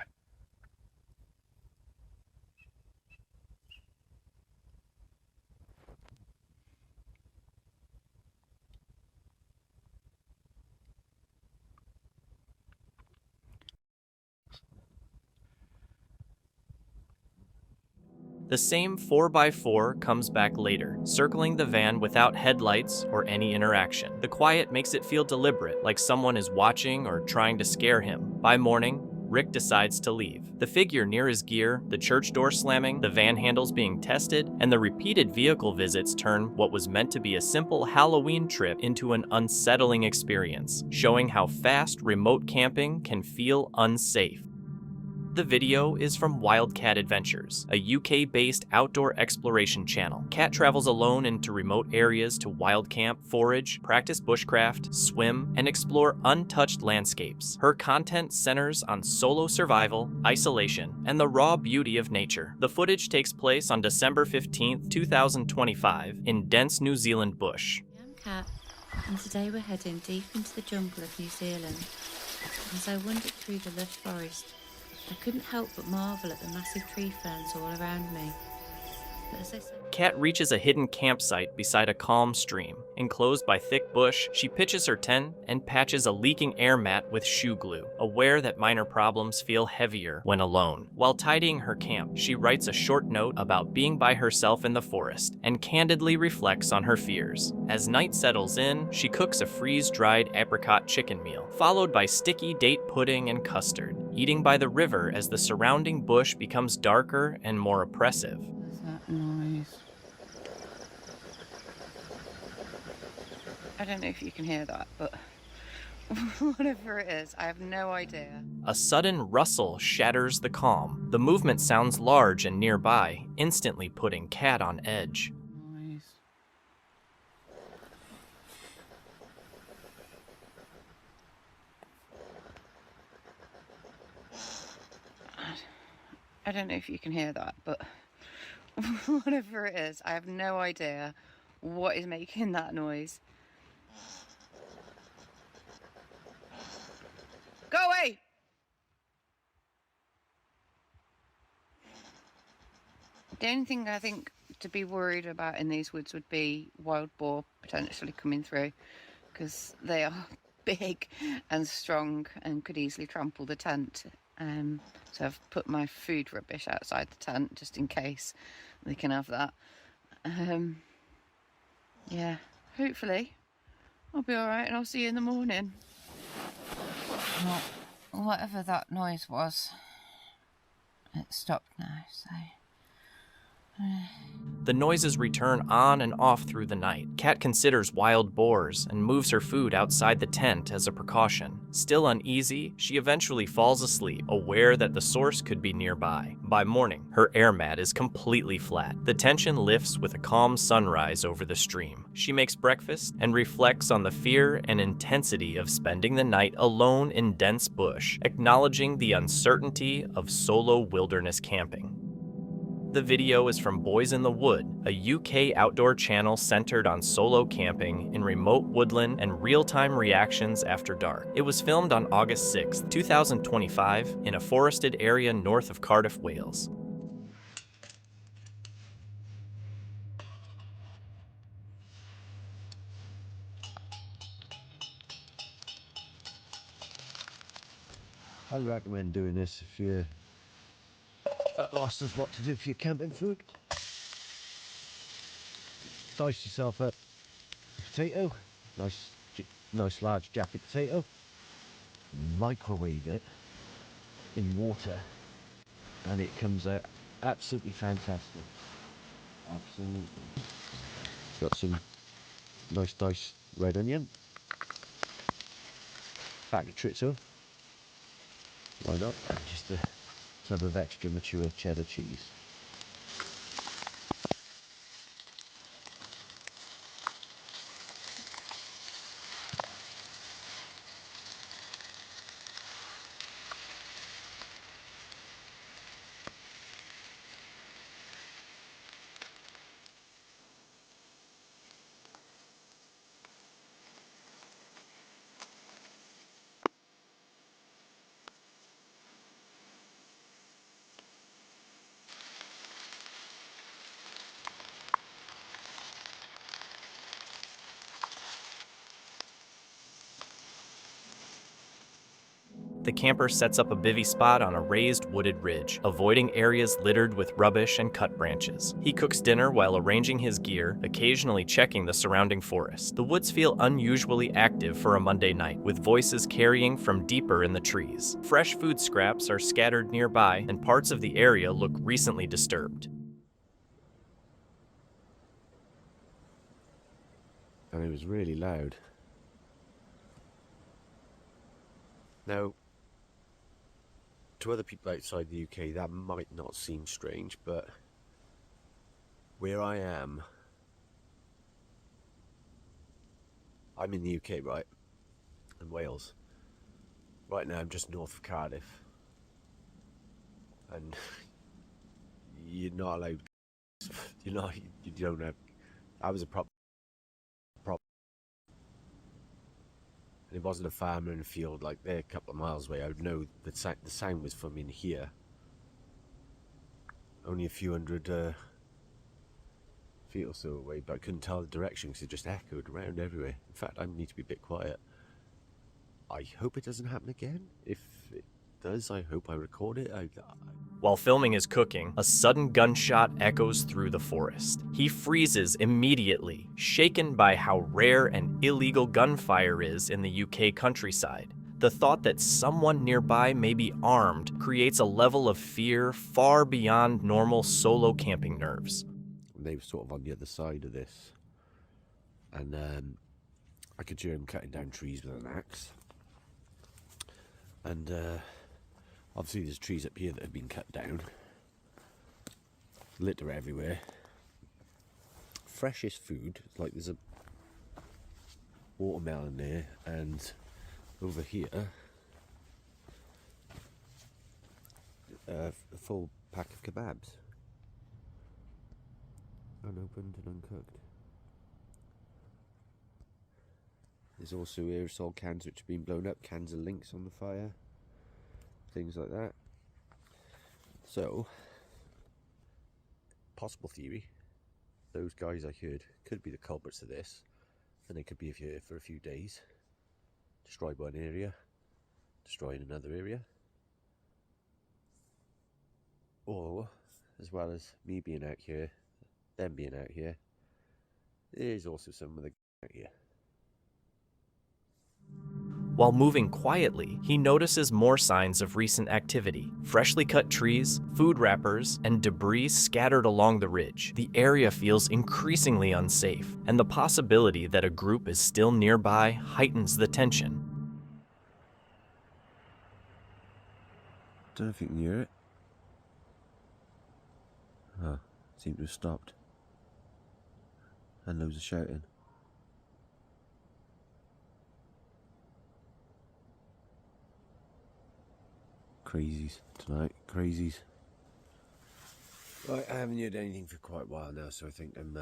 The same 4x4 comes back later, circling the van without headlights or any interaction. The quiet makes it feel deliberate, like someone is watching or trying to scare him. By morning, Rick decides to leave. The figure near his gear, the church door slamming, the van handles being tested, and the repeated vehicle visits turn what was meant to be a simple Halloween trip into an unsettling experience, showing how fast remote camping can feel unsafe. The video is from Wildcat Adventures, a UK-based outdoor exploration channel. Cat travels alone into remote areas to wild camp, forage, practice bushcraft, swim, and explore untouched landscapes. Her content centers on solo survival, isolation, and the raw beauty of nature. The footage takes place on December 15, 2025, in dense New Zealand bush.
I'm Kat, and today we're heading deep into the jungle of New Zealand. As I wandered through the lush forest, I couldn't help but marvel at the massive tree ferns all around me. But as I said,
Kat reaches a hidden campsite beside a calm stream. Enclosed by thick bush, she pitches her tent and patches a leaking air mat with shoe glue, aware that minor problems feel heavier when alone. While tidying her camp, she writes a short note about being by herself in the forest and candidly reflects on her fears. As night settles in, she cooks a freeze-dried apricot chicken meal, followed by sticky date pudding and custard, eating by the river as the surrounding bush becomes darker and more oppressive.
what's that noise? I don't know if you can hear that, but whatever it is, I have no idea.
A sudden rustle shatters the calm. The movement sounds large and nearby, instantly putting Kat on edge.
Noise. I don't know if you can hear that, but whatever it is, I have no idea what is making that noise. Go away! The only thing I think to be worried about in these woods would be wild boar potentially coming through, because they are big and strong and could easily trample the tent. So I've put my food rubbish outside the tent just in case they can have that. Yeah, hopefully I'll be alright and I'll see you in the morning. Well, whatever that noise was, it stopped now, so...
The noises return on and off through the night. Kat considers wild boars and moves her food outside the tent as a precaution. Still uneasy, she eventually falls asleep, aware that the source could be nearby. By morning, her air mat is completely flat. The tension lifts with a calm sunrise over the stream. She makes breakfast and reflects on the fear and intensity of spending the night alone in dense bush, acknowledging the uncertainty of solo wilderness camping. The video is from Boys in the Wood, a UK outdoor channel centered on solo camping in remote woodland and real-time reactions after dark. It was filmed on August 6, 2025, in a forested area north of Cardiff, Wales.
I'd recommend doing this if you're lost as what to do for your camping food.
dice yourself a potato, nice large jacket potato, microwave it in water, and it comes out absolutely fantastic. Absolutely. Got some nice diced red onion, pack of chorizo, why not, and just a tub of extra mature cheddar cheese.
The camper sets up a bivvy spot on a raised wooded ridge, avoiding areas littered with rubbish and cut branches. He cooks dinner while arranging his gear, occasionally checking the surrounding forest. The woods feel unusually active for a Monday night, with voices carrying from deeper in the trees. Fresh food scraps are scattered nearby, and parts of the area look recently disturbed.
And it was really loud. Now, to other people outside the UK, that might not seem strange, but where I am, I'm in the UK, right? In Wales. Right now, I'm just north of Cardiff. And you're not allowed, you don't have, I was a prop. And it wasn't a farmer in a field like there a couple of miles away. I would know that the sound was from in here. Only a few hundred feet or so away, but I couldn't tell the direction because it just echoed around everywhere. In fact, I need to be a bit quiet. I hope it doesn't happen again. If it does, I hope I record it.
While filming his cooking, a sudden gunshot echoes through the forest. He freezes immediately, shaken by how rare and illegal gunfire is in the UK countryside. The thought that someone nearby may be armed creates a level of fear far beyond normal solo camping nerves.
They were sort of on the other side of this, and I could hear him cutting down trees with an axe. And obviously there's trees up here that have been cut down. Litter everywhere. Freshest food, like there's a watermelon there, and over here a full pack of kebabs. Unopened and uncooked. There's also aerosol cans which have been blown up, cans of Lynx on the fire, things like that. So, possible theory, those guys I heard could be the culprits of this, and they could be here for a few days, destroy one area, destroy in another area, or, as well as me being out here, them being out here, there's also some of the out here.
While moving quietly, he notices more signs of recent activity. Freshly cut trees, food wrappers, and debris scattered along the ridge. The area feels increasingly unsafe, and the possibility that a group is still nearby heightens the tension.
Don't know if you can hear it. Huh, seemed to have stopped. And loads of shouting. Crazies tonight, crazies. Right, I haven't heard anything for quite a while now, so I think I'm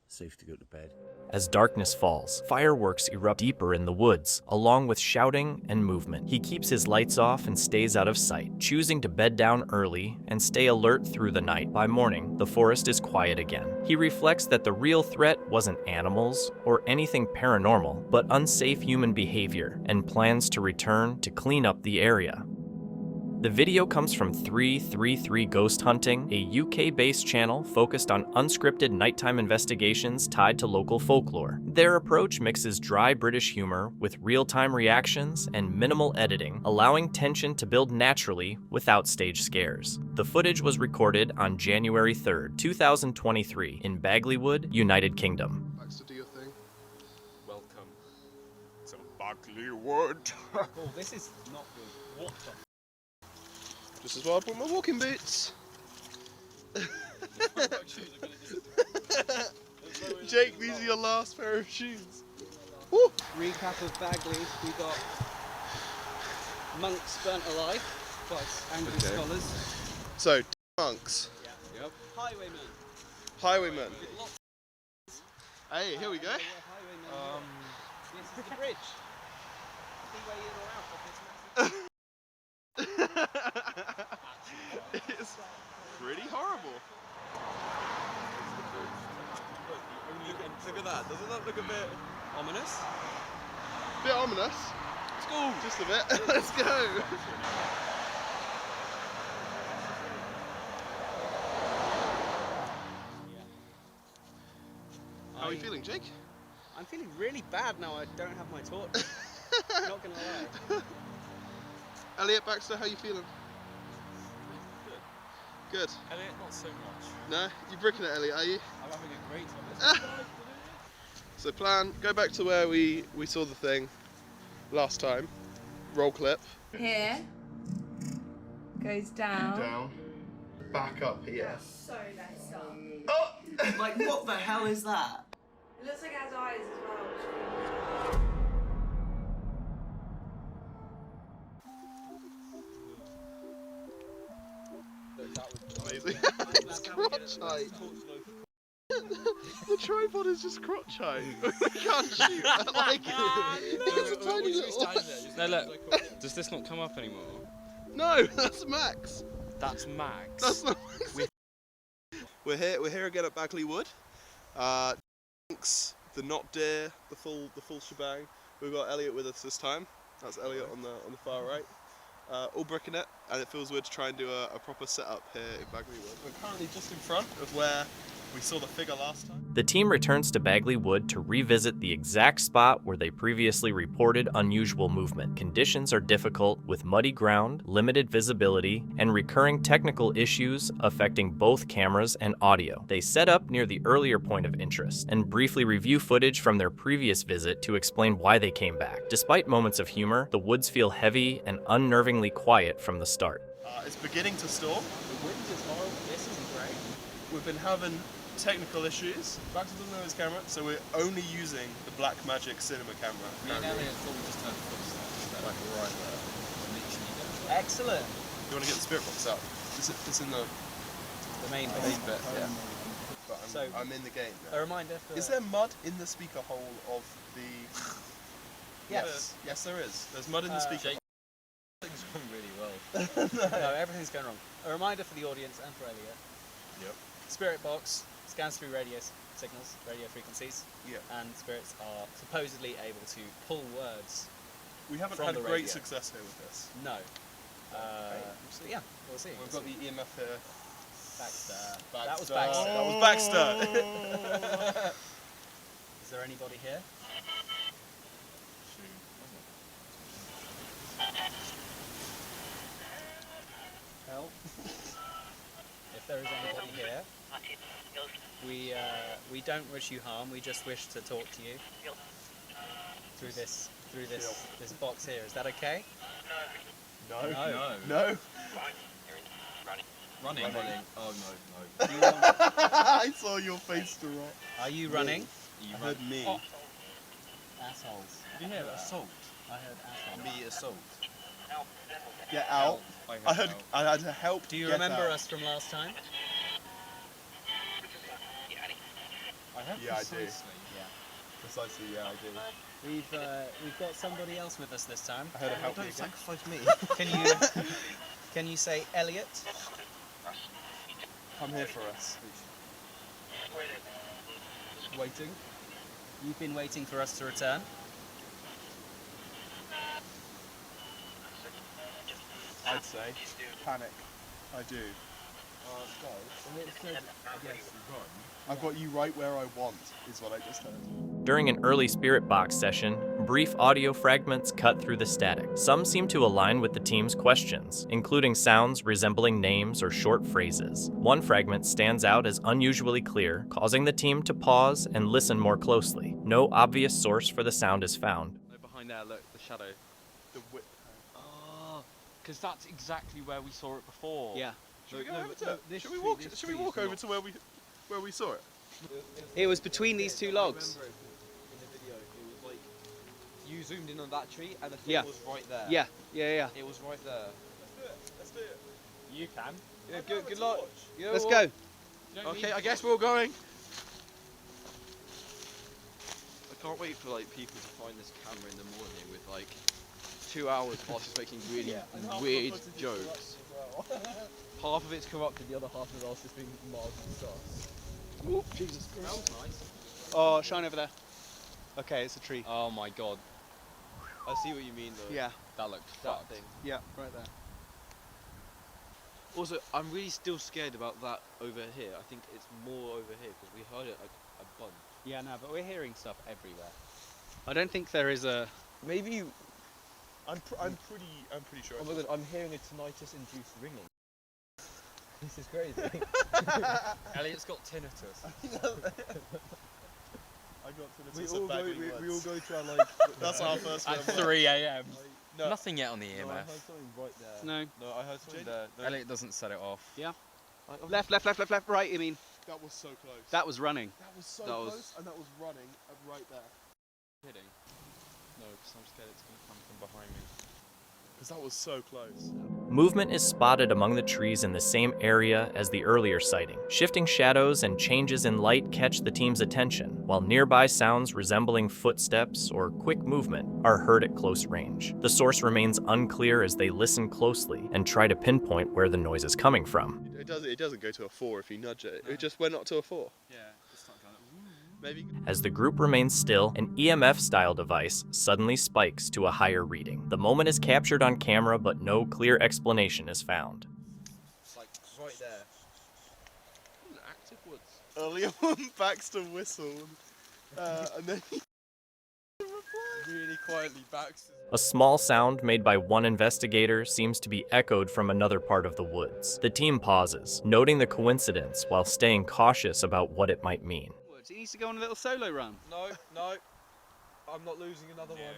safe to go to bed.
As darkness falls, fireworks erupt deeper in the woods, along with shouting and movement. He keeps his lights off and stays out of sight, choosing to bed down early and stay alert through the night. By morning, the forest is quiet again. He reflects that the real threat wasn't animals or anything paranormal, but unsafe human behavior, and plans to return to clean up the area. The video comes from 333 Ghost Hunting, a UK-based channel focused on unscripted nighttime investigations tied to local folklore. Their approach mixes dry British humor with real-time reactions and minimal editing, allowing tension to build naturally without stage scares. The footage was recorded on January 3rd, 2023 in Bagley, United Kingdom.
To do your thing. Welcome to Bagley Wood.
Oh, this is not good. What the?
This is why I brought my walking boots. Jake, these are your last pair of shoes. Woo.
Recap of Bagley. We got monks burnt alive by angry scholars.
So, monks.
Yeah. Yep. Highwaymen.
Highwaymen. Hey, here we go.
This is the bridge. See where in or out of this massive.
It's pretty horrible.
Look at that. Doesn't that look a bit ominous?
Bit ominous.
Let's go.
Just a bit. Let's go. How are you feeling, Jake?
I'm feeling really bad now I don't have my torch. Not gonna lie.
Elliot Baxter, how are you feeling? Good.
Elliot, not so much.
No? You're bricking it, Elliot, are you?
I'm having a great time.
So plan, go back to where we saw the thing last time. Roll clip.
Here. Goes down.
Down. Back up here.
So messed up.
Oh!
Like, what the hell is that?
It looks like it has eyes as well.
Amazing. It's crotch height. The tripod is just crotch height. We can't shoot. Like, it's a tiny little.
No, look. Does this not come up anymore?
No, that's max.
That's max.
That's not max. We're here again at Bagley Wood. The knot deer, the full shebang. We've got Elliot with us this time. That's Elliot on the far right. All bricking it, and it feels weird to try and do a proper setup here in Bagley Wood. We're currently just in front of where we saw the figure last time.
The team returns to Bagley Wood to revisit the exact spot where they previously reported unusual movement. Conditions are difficult with muddy ground, limited visibility, and recurring technical issues affecting both cameras and audio. They set up near the earlier point of interest and briefly review footage from their previous visit to explain why they came back. Despite moments of humor, the woods feel heavy and unnervingly quiet from the start.
It's beginning to storm.
The wind is horrible. This isn't great.
We've been having technical issues. Baxter doesn't know his camera, so we're only using the Blackmagic cinema camera.
Me and Elliot thought we just turned the footsteps.
Like right there.
Literally.
Excellent.
You want to get the spirit box out? It's in the
main
bit. Yeah. But
So
I'm in the game now.
A reminder for...
Is there mud in the speaker hole of the...
Yes.
Yes, there is. There's mud in the speaker hole.
Everything's going really well.
No, everything's going wrong. A reminder for the audience and for Elliot.
Yep.
Spirit box scans through radio signals, radio frequencies.
Yeah.
And spirits are supposedly able to pull words.
We haven't
from
had
the
great
radio.
success here with this.
No. So yeah, we'll see.
We've got the EMF here.
Baxter.
Baxter.
That was Baxter.
That was Baxter.
Is there anybody here? Help. If there is anybody here, we don't wish you harm. We just wish to talk to you through this box here. Is that okay?
No.
No.
No.
Running. Oh no.
Do you want...
I saw your face to rot.
Are you running?
I heard me.
Oh. Assholes.
Did you hear that? Assault.
I heard assholes.
Me assault.
Get out. I heard. I had to help.
Do you
get
remember
out.
us from last time?
Yeah, I do.
Yeah.
Precisely, yeah, I do.
We've got somebody else with us this time.
I heard a help me
Don't
again.
sacrifice me.
Can you say Elliot?
Come here for us. Waiting.
You've been waiting for us to return.
I'd say. Panic. I do. I've got you right where I want, is what I just heard.
During an early spirit box session, brief audio fragments cut through the static. Some seem to align with the team's questions, including sounds resembling names or short phrases. One fragment stands out as unusually clear, causing the team to pause and listen more closely. No obvious source for the sound is found.
Behind there, look, the shadow.
The whip.
Oh, because that's exactly where we saw it before.
Yeah.
Should we go over to it? Should we walk over to where we saw it?
It was between these two logs.
In the video, it was like you zoomed in on that tree and the thing
Yeah.
was right there.
Yeah.
It was right there.
Let's do it.
You can. Yeah, good luck. You know
Let's
what?
go.
Okay, I guess we're all going. I can't wait for like people to find this camera in the morning with like 2 hours of us just making really weird jokes. Half of it's corrupted, the other half of us is being mild and sus.
Ooh, Jesus Christ.
That was nice.
Oh, shine over there. Okay, it's a tree.
Oh my god. I see what you mean though.
Yeah.
That looked
That
fucked.
thing. Yeah, right there.
Also, I'm really still scared about that over here. I think it's more over here because we heard it like a bunch.
Yeah, no, but we're hearing stuff everywhere. I don't think there is a...
Maybe you...
I'm pretty sure.
Oh my god, I'm hearing a tinnitus-induced ringing. This is crazy. Elliot's got tinnitus.
I got tinnitus at Bagley once. We all go to our like. That's our first one.
At 3 a.m.
No.
Nothing yet on the EMF.
No, I heard something right there.
No.
I heard something there. Elliot doesn't set it off.
Yeah. Left, right, I mean.
That was so close.
That was running.
That was so close, and that was running right there.
Hitting. No, because I'm scared it's going to come from behind me.
Because that was so close.
Movement is spotted among the trees in the same area as the earlier sighting. Shifting shadows and changes in light catch the team's attention, while nearby sounds resembling footsteps or quick movement are heard at close range. The source remains unclear as they listen closely and try to pinpoint where the noise is coming from.
It doesn't go to a 4 if you nudge it. It just went up to a 4.
Yeah, it's not going to...
Maybe.
As the group remains still, an EMF-style device suddenly spikes to a higher reading. The moment is captured on camera, but no clear explanation is found.
It's like right there. An active woods.
Earlier when Baxter whistled, and then he really quietly Baxter.
A small sound made by one investigator seems to be echoed from another part of the woods. The team pauses, noting the coincidence while staying cautious about what it might mean.
He needs to go on a little solo run.
No. I'm not losing another one.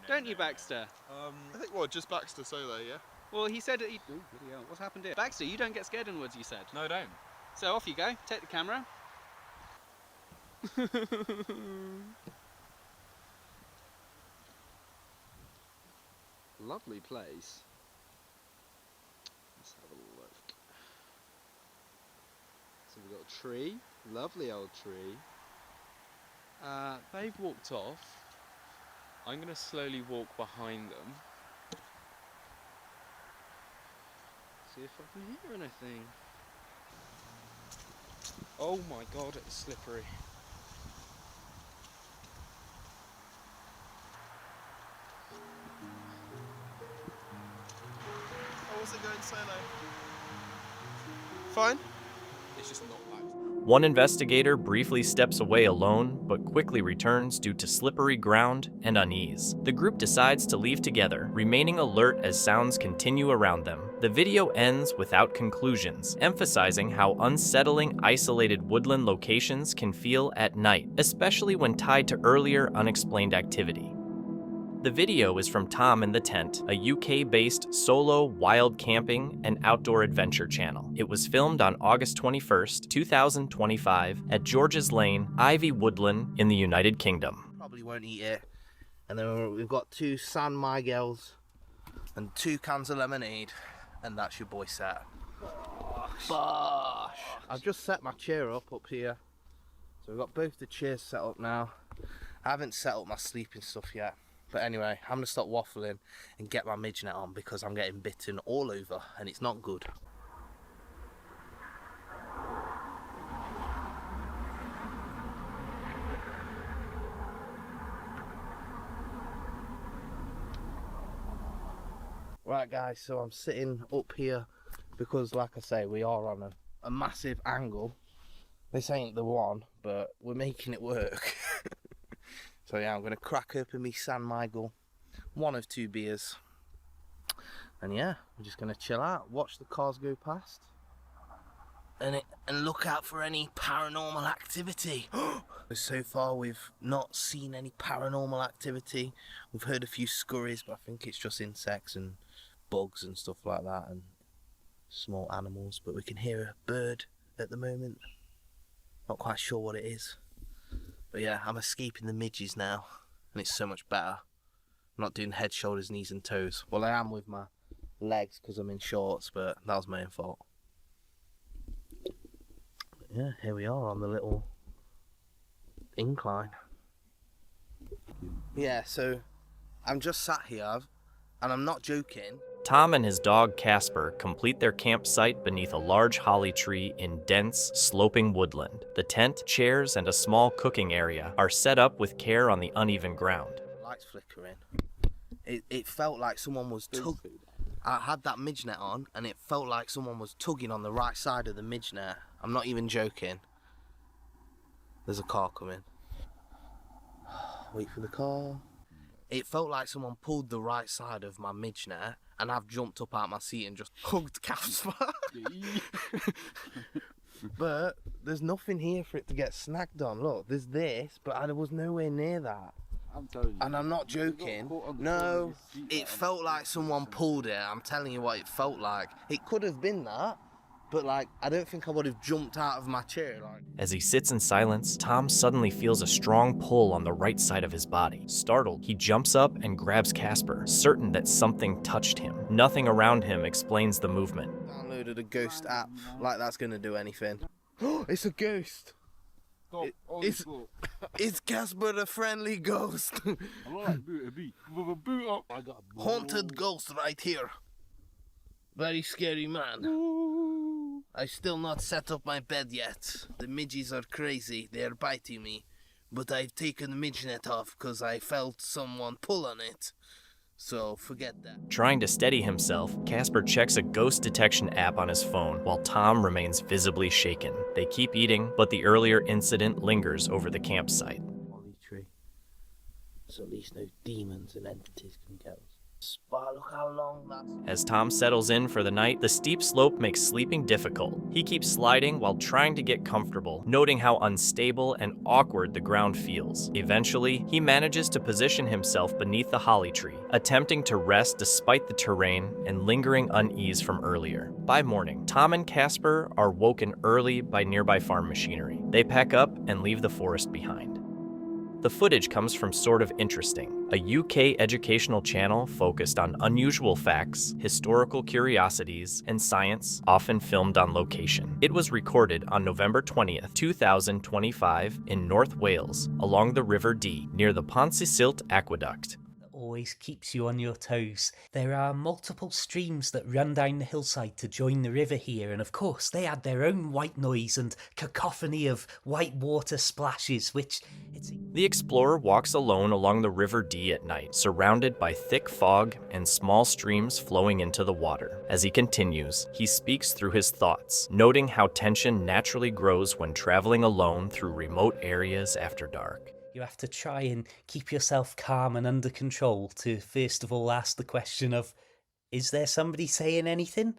Don't you, Baxter?
I think just Baxter solo, yeah?
Well, he said that he... Ooh, bloody hell. What's happened here? Baxter, you don't get scared in the woods, you said.
No, I don't.
So off you go. Take the camera.
Lovely place. Let's have a look. So we've got a tree. Lovely old tree. They've walked off. I'm going to slowly walk behind them. See if I can hear anything. Oh my god, it's slippery.
How was it going solo? Fine.
It's just not that.
One investigator briefly steps away alone, but quickly returns due to slippery ground and unease. The group decides to leave together, remaining alert as sounds continue around them. The video ends without conclusions, emphasizing how unsettling isolated woodland locations can feel at night, especially when tied to earlier unexplained activity. The video is from Tom in the Tent, a UK-based solo wild camping and outdoor adventure channel. It was filmed on August 21st, 2025 at George's Lane, Ivy Woodland in the United Kingdom.
Probably won't eat it. And then we've got 2 San Miguels and 2 cans of lemonade, and that's your boy set. Bosh! I've just set my chair up here. So we've got both the chairs set up now. I haven't set up my sleeping stuff yet. But anyway, I'm going to stop waffling and get my midge net on because I'm getting bitten all over and it's not good. Right guys, so I'm sitting up here because like I say, we are on a massive angle. This ain't the one, but we're making it work. So yeah, I'm going to crack open me San Miguel, one of 2 beers. And yeah, we're just going to chill out, watch the cars go past. And look out for any paranormal activity. So far we've not seen any paranormal activity. We've heard a few scurries, but I think it's just insects and bugs and stuff like that, and small animals. But we can hear a bird at the moment. Not quite sure what it is. But yeah, I'm escaping the midges now, and it's so much better. I'm not doing head, shoulders, knees and toes. Well, I am with my legs because I'm in shorts, but that was my own fault. Yeah, here we are on the little incline. Yeah, so I'm just sat here, and I'm not joking.
Tom and his dog Casper complete their campsite beneath a large holly tree in dense, sloping woodland. The tent, chairs, and a small cooking area are set up with care on the uneven ground.
Lights flickering. It felt like someone was tugging. I had that midge net on, and it felt like someone was tugging on the right side of the midge net. I'm not even joking. There's a car coming. Wait for the car. It felt like someone pulled the right side of my midge net, and I've jumped up out my seat and just hugged Casper. But there's nothing here for it to get snagged on. Look, there's this, but I was nowhere near that.
I'm telling you.
And I'm not joking. No, it felt like someone pulled it. I'm telling you what it felt like. It could have been that, but like, I don't think I would have jumped out of my chair. Like.
As he sits in silence, Tom suddenly feels a strong pull on the right side of his body. Startled, he jumps up and grabs Casper, certain that something touched him. Nothing around him explains the movement.
Downloaded a ghost app, like that's gonna do anything. It's a ghost. It's Casper the friendly ghost. Haunted ghost right here. Very scary man. I still not set up my bed yet. The midges are crazy. They are biting me. But I've taken the midge net off because I felt someone pull on it. So forget that.
Trying to steady himself, Casper checks a ghost detection app on his phone while Tom remains visibly shaken. They keep eating, but the earlier incident lingers over the campsite.
Holly tree. So at least no demons and entities can get us. Spot, look how long that's...
As Tom settles in for the night, the steep slope makes sleeping difficult. He keeps sliding while trying to get comfortable, noting how unstable and awkward the ground feels. Eventually, he manages to position himself beneath the holly tree, attempting to rest despite the terrain and lingering unease from earlier. By morning, Tom and Casper are woken early by nearby farm machinery. They pack up and leave the forest behind. The footage comes from Sort of Interesting, a UK educational channel focused on unusual facts, historical curiosities, and science, often filmed on location. It was recorded on November 20th, 2025 in North Wales, along the River Dee, near the Pontysilt Aqueduct.
Always keeps you on your toes. There are multiple streams that run down the hillside to join the river here, and of course they add their own white noise and cacophony of white water splashes, which...
The explorer walks alone along the River Dee at night, surrounded by thick fog and small streams flowing into the water. As he continues, he speaks through his thoughts, noting how tension naturally grows when traveling alone through remote areas after dark.
You have to try and keep yourself calm and under control to first of all ask the question of, is there somebody saying anything?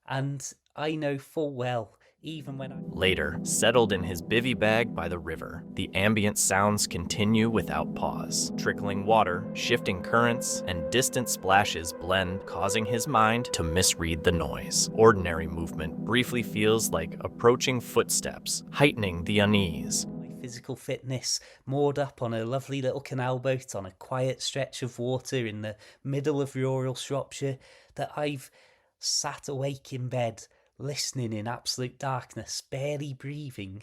And I know full well, even when I...
Later, settled in his bivvie bag by the river, the ambient sounds continue without pause. Trickling water, shifting currents, and distant splashes blend, causing his mind to misread the noise. Ordinary movement briefly feels like approaching footsteps, heightening the unease.
Physical fitness moored up on a lovely little canal boat on a quiet stretch of water in the middle of rural Shropshire, that I've sat awake in bed listening in absolute darkness, barely breathing,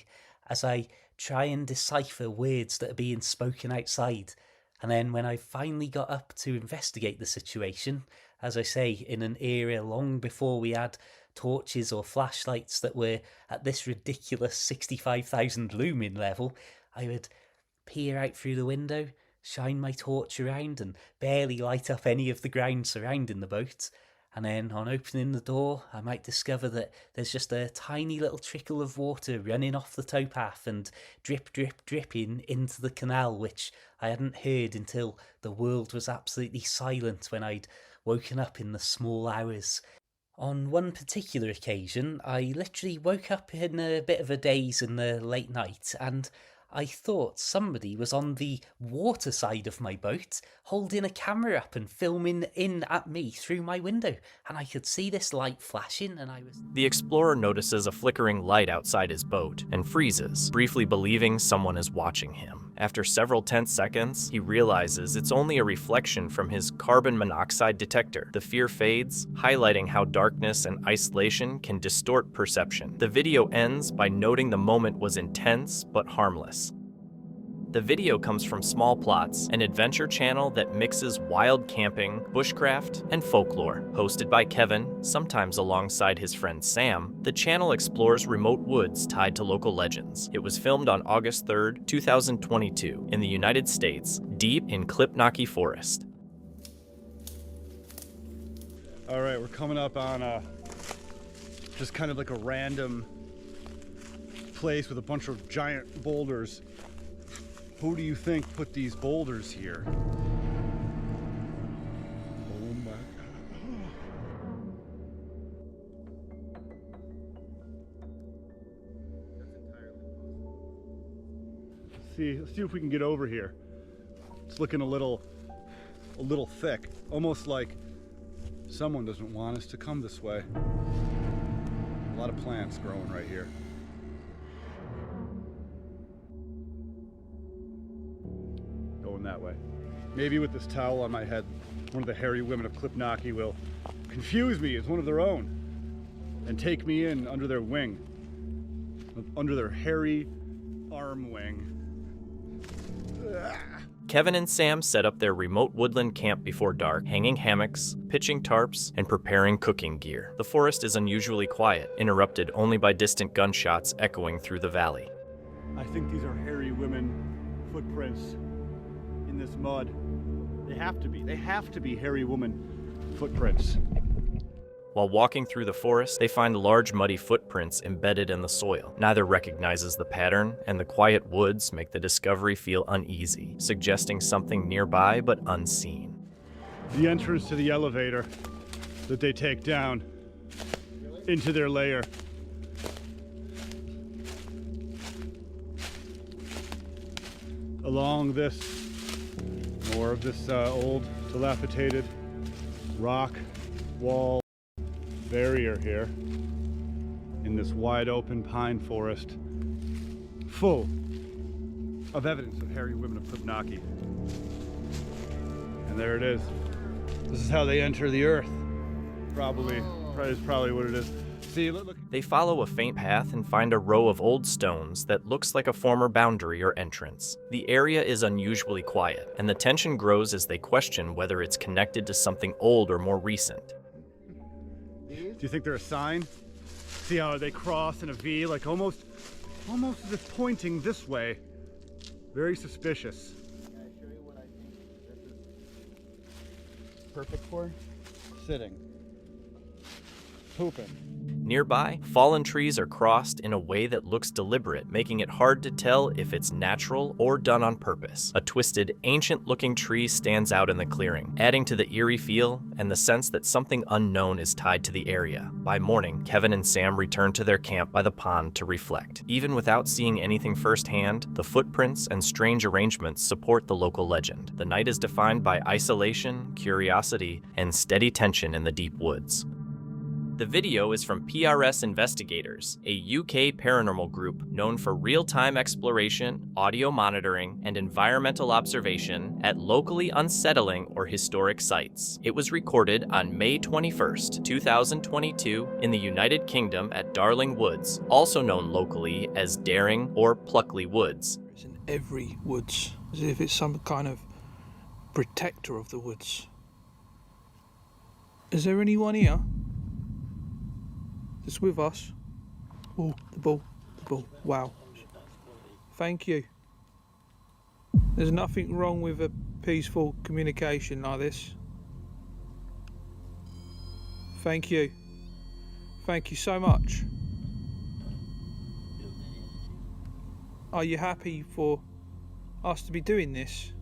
as I try and decipher words that are being spoken outside. And then when I finally got up to investigate the situation, as I say, in an era long before we had torches or flashlights that were at this ridiculous 65,000 lumen level, I would peer out through the window, shine my torch around and barely light up any of the ground surrounding the boat. And then on opening the door, I might discover that there's just a tiny little trickle of water running off the towpath and drip, drip, dripping into the canal, which I hadn't heard until the world was absolutely silent when I'd woken up in the small hours. On one particular occasion, I literally woke up in a bit of a daze in the late night, and I thought somebody was on the water side of my boat, holding a camera up and filming in at me through my window, and I could see this light flashing, and I was...
The explorer notices a flickering light outside his boat and freezes, briefly believing someone is watching him. After several tense seconds, he realizes it's only a reflection from his carbon monoxide detector. The fear fades, highlighting how darkness and isolation can distort perception. The video ends by noting the moment was intense but harmless. The video comes from Small Plots, an adventure channel that mixes wild camping, bushcraft, and folklore. Hosted by Kevin, sometimes alongside his friend Sam, the channel explores remote woods tied to local legends. It was filmed on August 3rd, 2022, in the United States, deep in Clipnaki Forest.
All right, we're coming up on just kind of like a random place with a bunch of giant boulders. Who do you think put these boulders here? Oh my God. Let's see if we can get over here. It's looking a little thick, almost like someone doesn't want us to come this way. A lot of plants growing right here. That way. Maybe with this towel on my head, one of the hairy women of Clipnaki will confuse me as one of their own and take me in under their wing, under their hairy arm wing.
Kevin and Sam set up their remote woodland camp before dark, hanging hammocks, pitching tarps, and preparing cooking gear. The forest is unusually quiet, interrupted only by distant gunshots echoing through the valley.
I think these are hairy women footprints in this mud. They have to be hairy woman footprints.
While walking through the forest, they find large muddy footprints embedded in the soil. Neither recognizes the pattern, and the quiet woods make the discovery feel uneasy, suggesting something nearby but unseen.
The entrance to the elevator that they take down into their lair. Along this, more of this old dilapidated rock wall barrier here in this wide open pine forest full of evidence of hairy women of Clipnaki. And there it is. This is how they enter the earth. Probably what it is. See, look.
They follow a faint path and find a row of old stones that looks like a former boundary or entrance. The area is unusually quiet, and the tension grows as they question whether it's connected to something old or more recent.
Do you think they're a sign? See how they cross in a V, like almost as if pointing this way. Very suspicious.
Can I show you what I think this is perfect for?
Sitting. Pooping.
Nearby, fallen trees are crossed in a way that looks deliberate, making it hard to tell if it's natural or done on purpose. A twisted, ancient-looking tree stands out in the clearing, adding to the eerie feel and the sense that something unknown is tied to the area. By morning, Kevin and Sam return to their camp by the pond to reflect. Even without seeing anything firsthand, the footprints and strange arrangements support the local legend. The night is defined by isolation, curiosity, and steady tension in the deep woods. The video is from PRS Investigators, a UK paranormal group known for real-time exploration, audio monitoring, and environmental observation at locally unsettling or historic sites. It was recorded on May 21st, 2022 in the United Kingdom at Darling Woods, also known locally as Daring or Pluckley Woods.
It's in every woods, as if it's some kind of protector of the woods. Is there anyone here? It's with us. Oh, the ball. Wow. Thank you. There's nothing wrong with a peaceful communication like this. Thank you. Thank you so much. Are you happy for us to be doing this?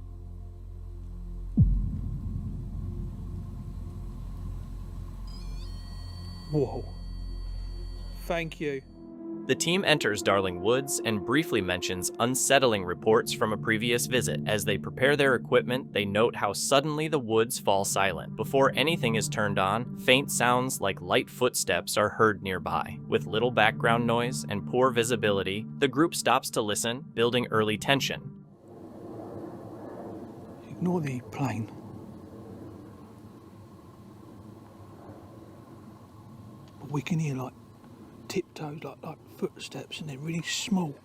Whoa. Thank you.
The team enters Darling Woods and briefly mentions unsettling reports from a previous visit. As they prepare their equipment, they note how suddenly the woods fall silent. Before anything is turned on, faint sounds like light footsteps are heard nearby. With little background noise and poor visibility, the group stops to listen, building early tension.
Ignore the plane. But we can hear like tiptoes, like footsteps, and they're really small,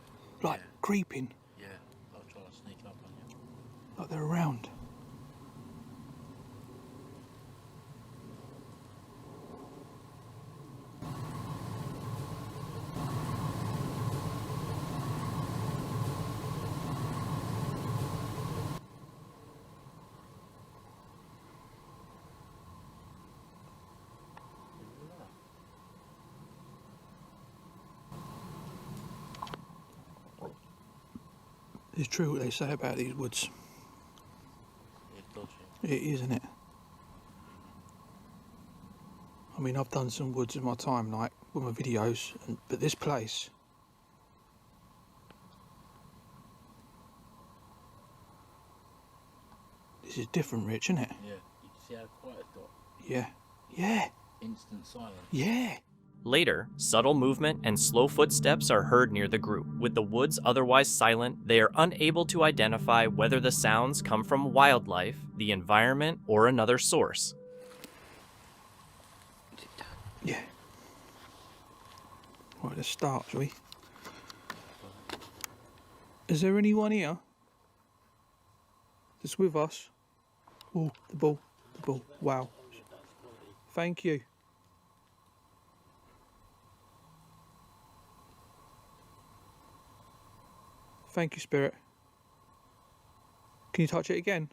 like creeping.
Yeah, I'll try to sneak up on you.
Like they're around. It's true what they say about these woods. It is, isn't it? I mean, I've done some woods in my time, like with my videos, but this place, this is different, Rich, isn't it?
Yeah, you can see how quiet it got.
Yeah. Yeah.
Instant silence.
Yeah.
Later, subtle movement and slow footsteps are heard near the group. With the woods otherwise silent, they are unable to identify whether the sounds come from wildlife, the environment, or another source.
Yeah. Right, let's start, shall we? Is there anyone here that's with us? Oh, the ball. The ball. Wow. Thank you. Thank you, Spirit. Can you touch it again?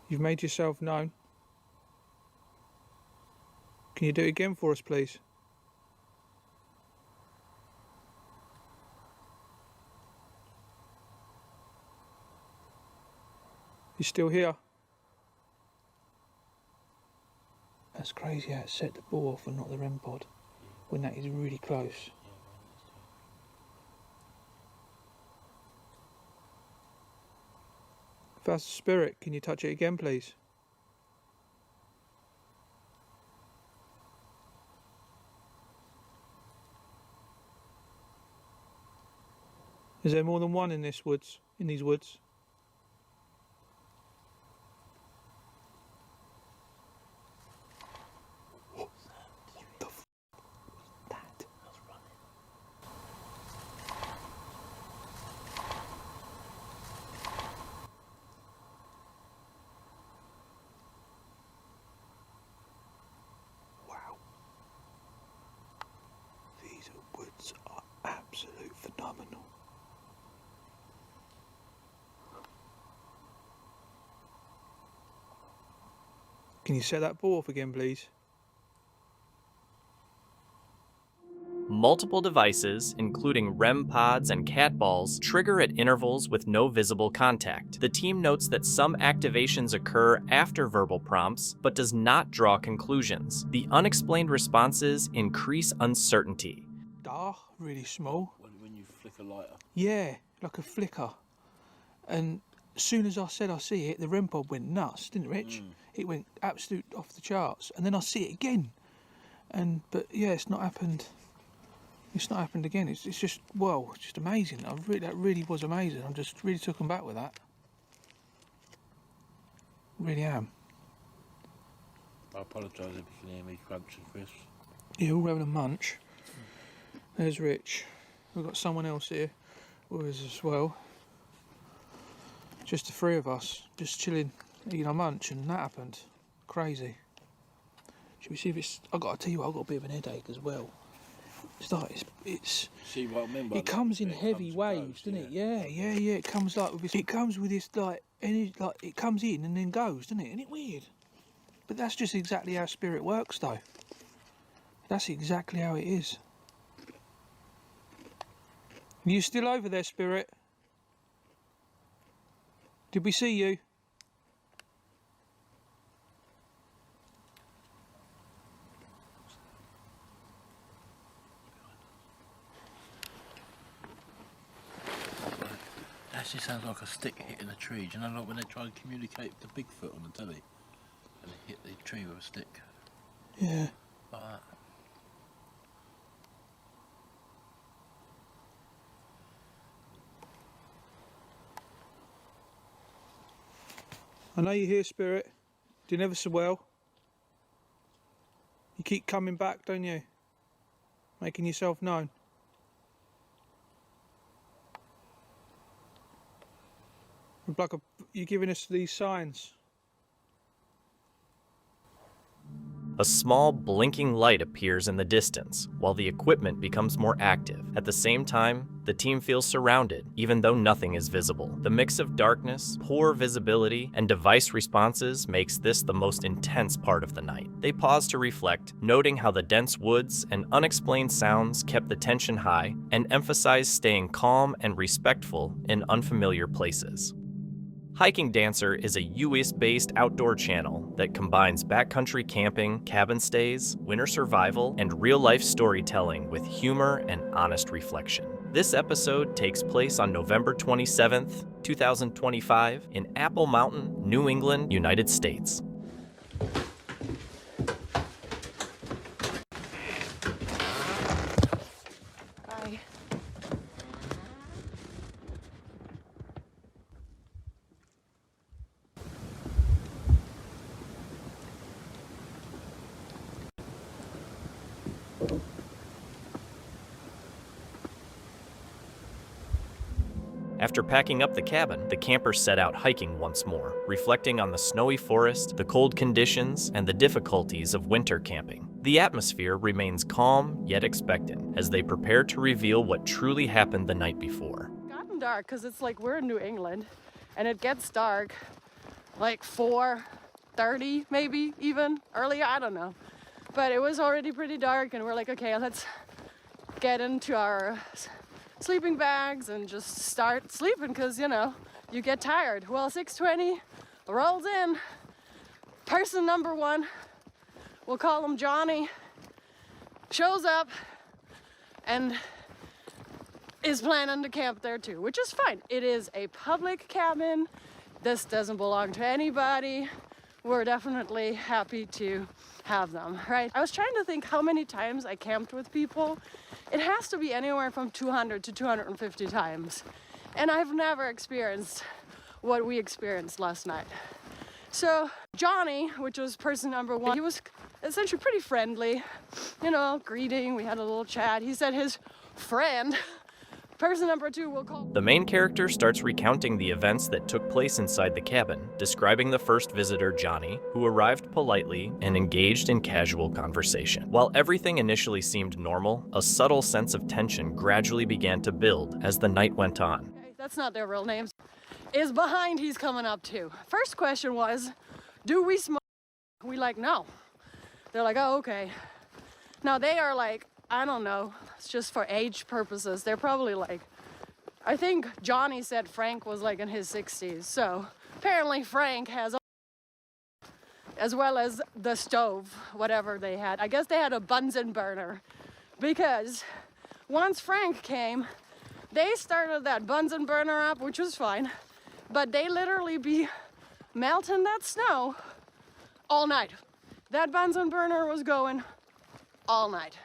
You've made yourself known. Can you do it again for us, please? You still here? That's crazy how it set the ball off and not the REM pod when that is really close. If that's the Spirit, can you touch it again, please? Is there more than one in these woods? Woods are absolute phenomenal. Can you set that ball off again, please?
Multiple devices, including REM pods and cat balls, trigger at intervals with no visible contact. The team notes that some activations occur after verbal prompts, but does not draw conclusions. The unexplained responses increase uncertainty.
Dark, really small.
When you flick a lighter.
Yeah, like a flicker. And as soon as I said I see it, the REM pod went nuts, didn't it, Rich? It went absolute off the charts. And then I see it again. But yeah, it's not happened. It's not happened again. It's just, well, it's just amazing. That really was amazing. I'm just really taken back with that. Really am.
I apologise if you can hear me crunching crisps.
Yeah, we're having a munch. There's Rich. We've got someone else here with us as well. Just the three of us, just chilling, eating our munch, and that happened. Crazy. Should we see if it's... I've got to tell you what, I've got a bit of an headache as well. It's like, it's
See what I mean by
it comes in heavy waves, doesn't it? Yeah. It comes like with this, it comes with this like it comes in and then goes, doesn't it? Isn't it weird? But that's just exactly how spirit works, though. That's exactly how it is. Are you still over there, spirit? Did we see you?
Actually sounds like a stick hitting a tree. Do you know, like when they try and communicate with the Bigfoot on the telly, and they hit the tree with a stick?
Yeah.
Like that.
I know you're here, spirit. Doing ever so well. You keep coming back, don't you? Making yourself known. Like you're giving us these signs.
A small blinking light appears in the distance, while the equipment becomes more active. At the same time, the team feels surrounded, even though nothing is visible. The mix of darkness, poor visibility, and device responses makes this the most intense part of the night. They pause to reflect, noting how the dense woods and unexplained sounds kept the tension high, and emphasize staying calm and respectful in unfamiliar places. Hiking Dancer is a US-based outdoor channel that combines backcountry camping, cabin stays, winter survival, and real-life storytelling with humor and honest reflection. This episode takes place on November 27th, 2025 in Apple Mountain, New England, United States. After packing up the cabin, the campers set out hiking once more, reflecting on the snowy forest, the cold conditions, and the difficulties of winter camping. The atmosphere remains calm yet expectant as they prepare to reveal what truly happened the night before.
It's gotten dark because it's like we're in New England and it gets dark like 4:30 maybe even earlier, I don't know. But it was already pretty dark and we're like, okay, let's get into our sleeping bags and just start sleeping because, you know, you get tired. Well, 6:20 rolls in. Person number one, we'll call him Johnny, shows up and is planning to camp there too, which is fine. It is a public cabin. This doesn't belong to anybody. We're definitely happy to have them, right? I was trying to think how many times I camped with people. It has to be anywhere from 200 to 250 times. And I've never experienced what we experienced last night. So Johnny, which was person number one, he was essentially pretty friendly, you know, greeting, we had a little chat. He said his friend, person number two, will call.
The main character starts recounting the events that took place inside the cabin, describing the first visitor, Johnny, who arrived politely and engaged in casual conversation. While everything initially seemed normal, a subtle sense of tension gradually began to build as the night went on.
Okay, that's not their real names. Is behind he's coming up to. First question was, do we smoke? We like, no. They're like, oh, okay. Now they are like, I don't know, it's just for age purposes. They're probably like, I think Johnny said Frank was like in his 60s. So apparently Frank has, as well as the stove, whatever they had. I guess they had a Bunsen burner because once Frank came, they started that Bunsen burner up, which was fine, but they literally be melting that snow all night. That Bunsen burner was going all night.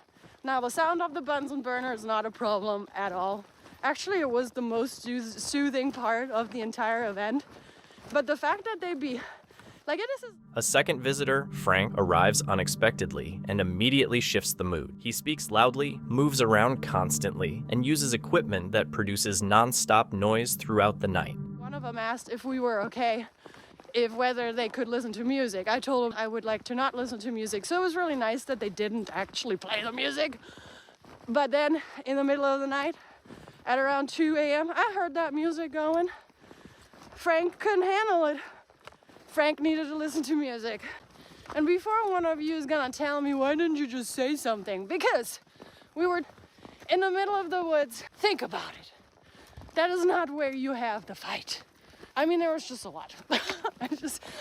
Now, the sound of the Bunsen burner is not a problem at all. Actually, it was the most soothing part of the entire event. But the fact that they be, like, it is...
A second visitor, Frank, arrives unexpectedly and immediately shifts the mood. He speaks loudly, moves around constantly, and uses equipment that produces non-stop noise throughout the night.
One of them asked if we were okay if whether they could listen to music. I told them I would like to not listen to music. So it was really nice that they didn't actually play the music. But then in the middle of the night, at around 2 a.m., I heard that music going. Frank couldn't handle it. Frank needed to listen to music. And before one of you is gonna tell me, why didn't you just say something? Because we were in the middle of the woods. Think about it. That is not where you have the fight. I mean, there was just a lot.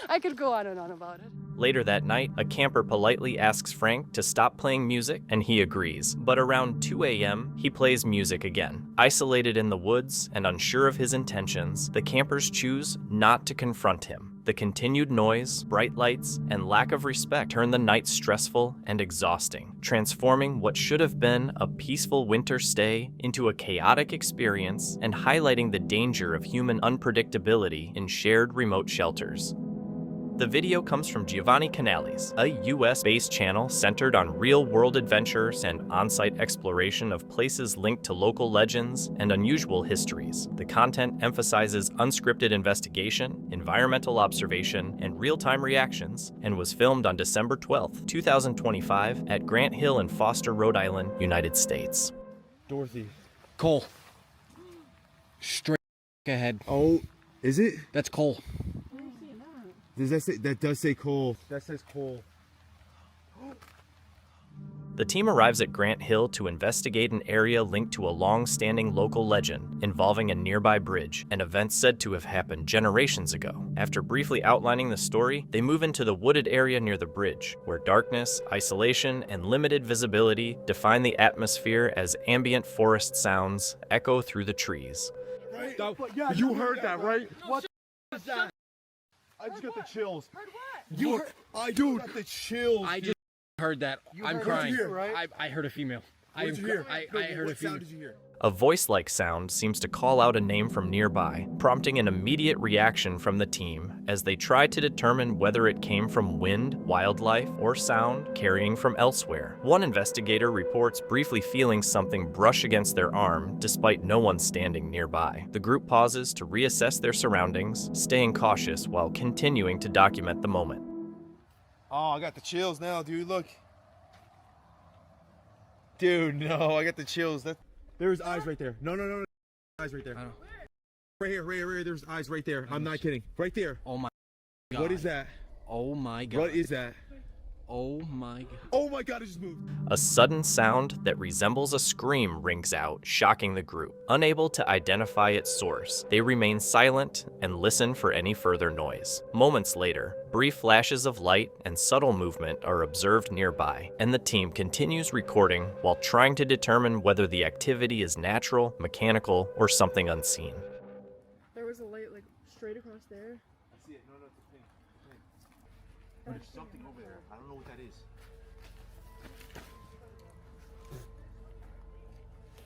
I could go on and on about it.
Later that night, a camper politely asks Frank to stop playing music, and he agrees. But around 2 a.m., he plays music again. Isolated in the woods and unsure of his intentions, the campers choose not to confront him. The continued noise, bright lights, and lack of respect turn the night stressful and exhausting, transforming what should have been a peaceful winter stay into a chaotic experience and highlighting the danger of human unpredictability in shared remote shelters. The video comes from Giovanni Canales, a US-based channel centered on real-world adventures and on-site exploration of places linked to local legends and unusual histories. The content emphasizes unscripted investigation, environmental observation, and real-time reactions, and was filmed on December 12, 2025 at Grant Hill in Foster, Rhode Island, United States.
Dorothy.
Cole. Straight ahead.
Oh, is it?
That's Cole.
Does that say, that does say Cole. That says Cole.
The team arrives at Grant Hill to investigate an area linked to a long-standing local legend involving a nearby bridge, an event said to have happened generations ago. After briefly outlining the story, they move into the wooded area near the bridge, where darkness, isolation, and limited visibility define the atmosphere as ambient forest sounds echo through the trees.
Right? You heard that, right? What is that? I just got the chills. Heard what? You heard, I got the chills.
I just heard that. I'm crying.
Hear, right?
I heard a female.
What did you hear?
I heard a female.
What sound did you hear?
A voice-like sound seems to call out a name from nearby, prompting an immediate reaction from the team as they try to determine whether it came from wind, wildlife, or sound carrying from elsewhere. One investigator reports briefly feeling something brush against their arm, despite no one standing nearby. The group pauses to reassess their surroundings, staying cautious while continuing to document the moment.
Oh, I got the chills now, dude. Look. Dude, no, I got the chills. There's eyes right there. No. Eyes right there. Right here. There's eyes right there. I'm not kidding. Right there.
Oh my God.
What is that?
Oh my God.
What is that?
Oh my God.
Oh my God, it just moved.
A sudden sound that resembles a scream rings out, shocking the group. Unable to identify its source, they remain silent and listen for any further noise. Moments later, brief flashes of light and subtle movement are observed nearby, and the team continues recording while trying to determine whether the activity is natural, mechanical, or something unseen.
There was a light like straight across there.
I see it. No, it's a pink. But there's something over there. I don't know what that is.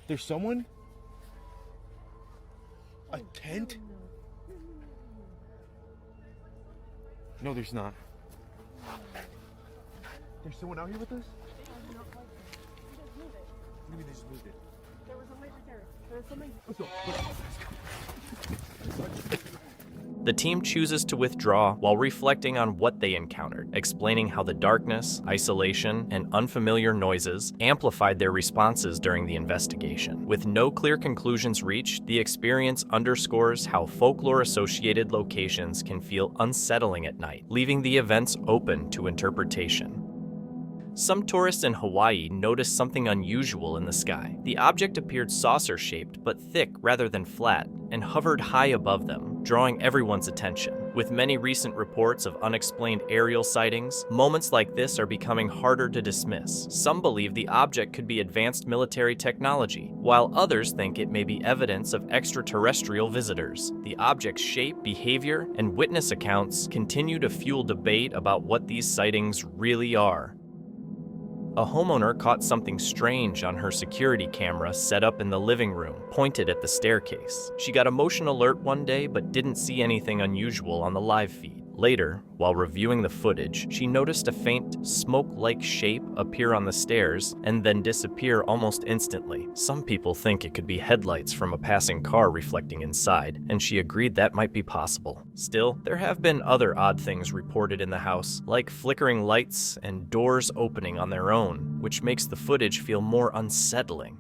There's someone? A tent? No, there's not. There's someone out here with us? Maybe they just moved it.
There was a light right there. There was something.
Let's go.
The team chooses to withdraw while reflecting on what they encountered, explaining how the darkness, isolation, and unfamiliar noises amplified their responses during the investigation. With no clear conclusions reached, the experience underscores how folklore-associated locations can feel unsettling at night, leaving the events open to interpretation. Some tourists in Hawaii noticed something unusual in the sky. The object appeared saucer-shaped but thick rather than flat, and hovered high above them, drawing everyone's attention. With many recent reports of unexplained aerial sightings, moments like this are becoming harder to dismiss. Some believe the object could be advanced military technology, while others think it may be evidence of extraterrestrial visitors. The object's shape, behavior, and witness accounts continue to fuel debate about what these sightings really are. A homeowner caught something strange on her security camera set up in the living room, pointed at the staircase. She got a motion alert one day but didn't see anything unusual on the live feed. Later, while reviewing the footage, she noticed a faint, smoke-like shape appear on the stairs and then disappear almost instantly. Some people think it could be headlights from a passing car reflecting inside, and she agreed that might be possible. Still, there have been other odd things reported in the house, like flickering lights and doors opening on their own, which makes the footage feel more unsettling.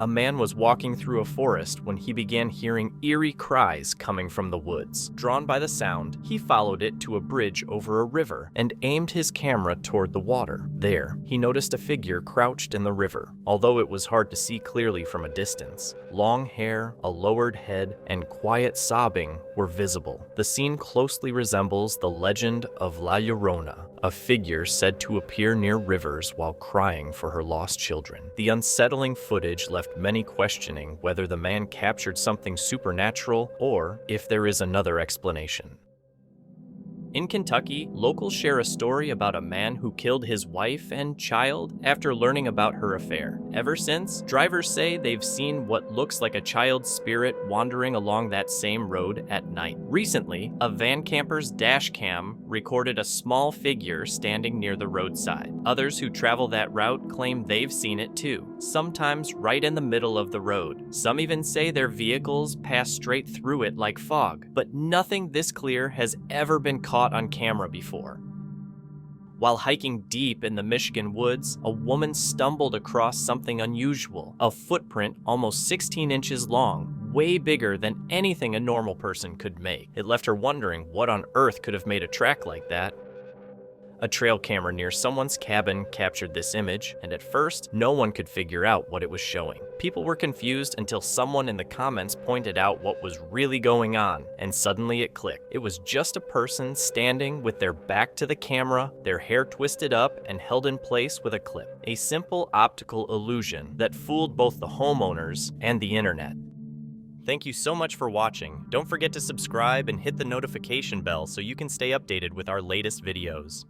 A man was walking through a forest when he began hearing eerie cries coming from the woods. Drawn by the sound, he followed it to a bridge over a river and aimed his camera toward the water. There, he noticed a figure crouched in the river, although it was hard to see clearly from a distance. Long hair, a lowered head, and quiet sobbing were visible. The scene closely resembles the legend of Laorona, a figure said to appear near rivers while crying for her lost children. The unsettling footage left many questioning whether the man captured something supernatural or if there is another explanation. In Kentucky, locals share a story about a man who killed his wife and child after learning about her affair. Ever since, drivers say they've seen what looks like a child's spirit wandering along that same road at night. Recently, a van camper's dashcam recorded a small figure standing near the roadside. Others who travel that route claim they've seen it too, sometimes right in the middle of the road. Some even say their vehicles pass straight through it like fog, but nothing this clear has ever been caught on camera before. While hiking deep in the Michigan woods, a woman stumbled across something unusual, a footprint almost 16 inches long, way bigger than anything a normal person could make. It left her wondering what on earth could have made a track like that. A trail camera near someone's cabin captured this image, and at first, no one could figure out what it was showing. People were confused until someone in the comments pointed out what was really going on, and suddenly it clicked. It was just a person standing with their back to the camera, their hair twisted up and held in place with a clip. A simple optical illusion that fooled both the homeowners and the internet. Thank you so much for watching. Don't forget to subscribe and hit the notification bell so you can stay updated with our latest videos.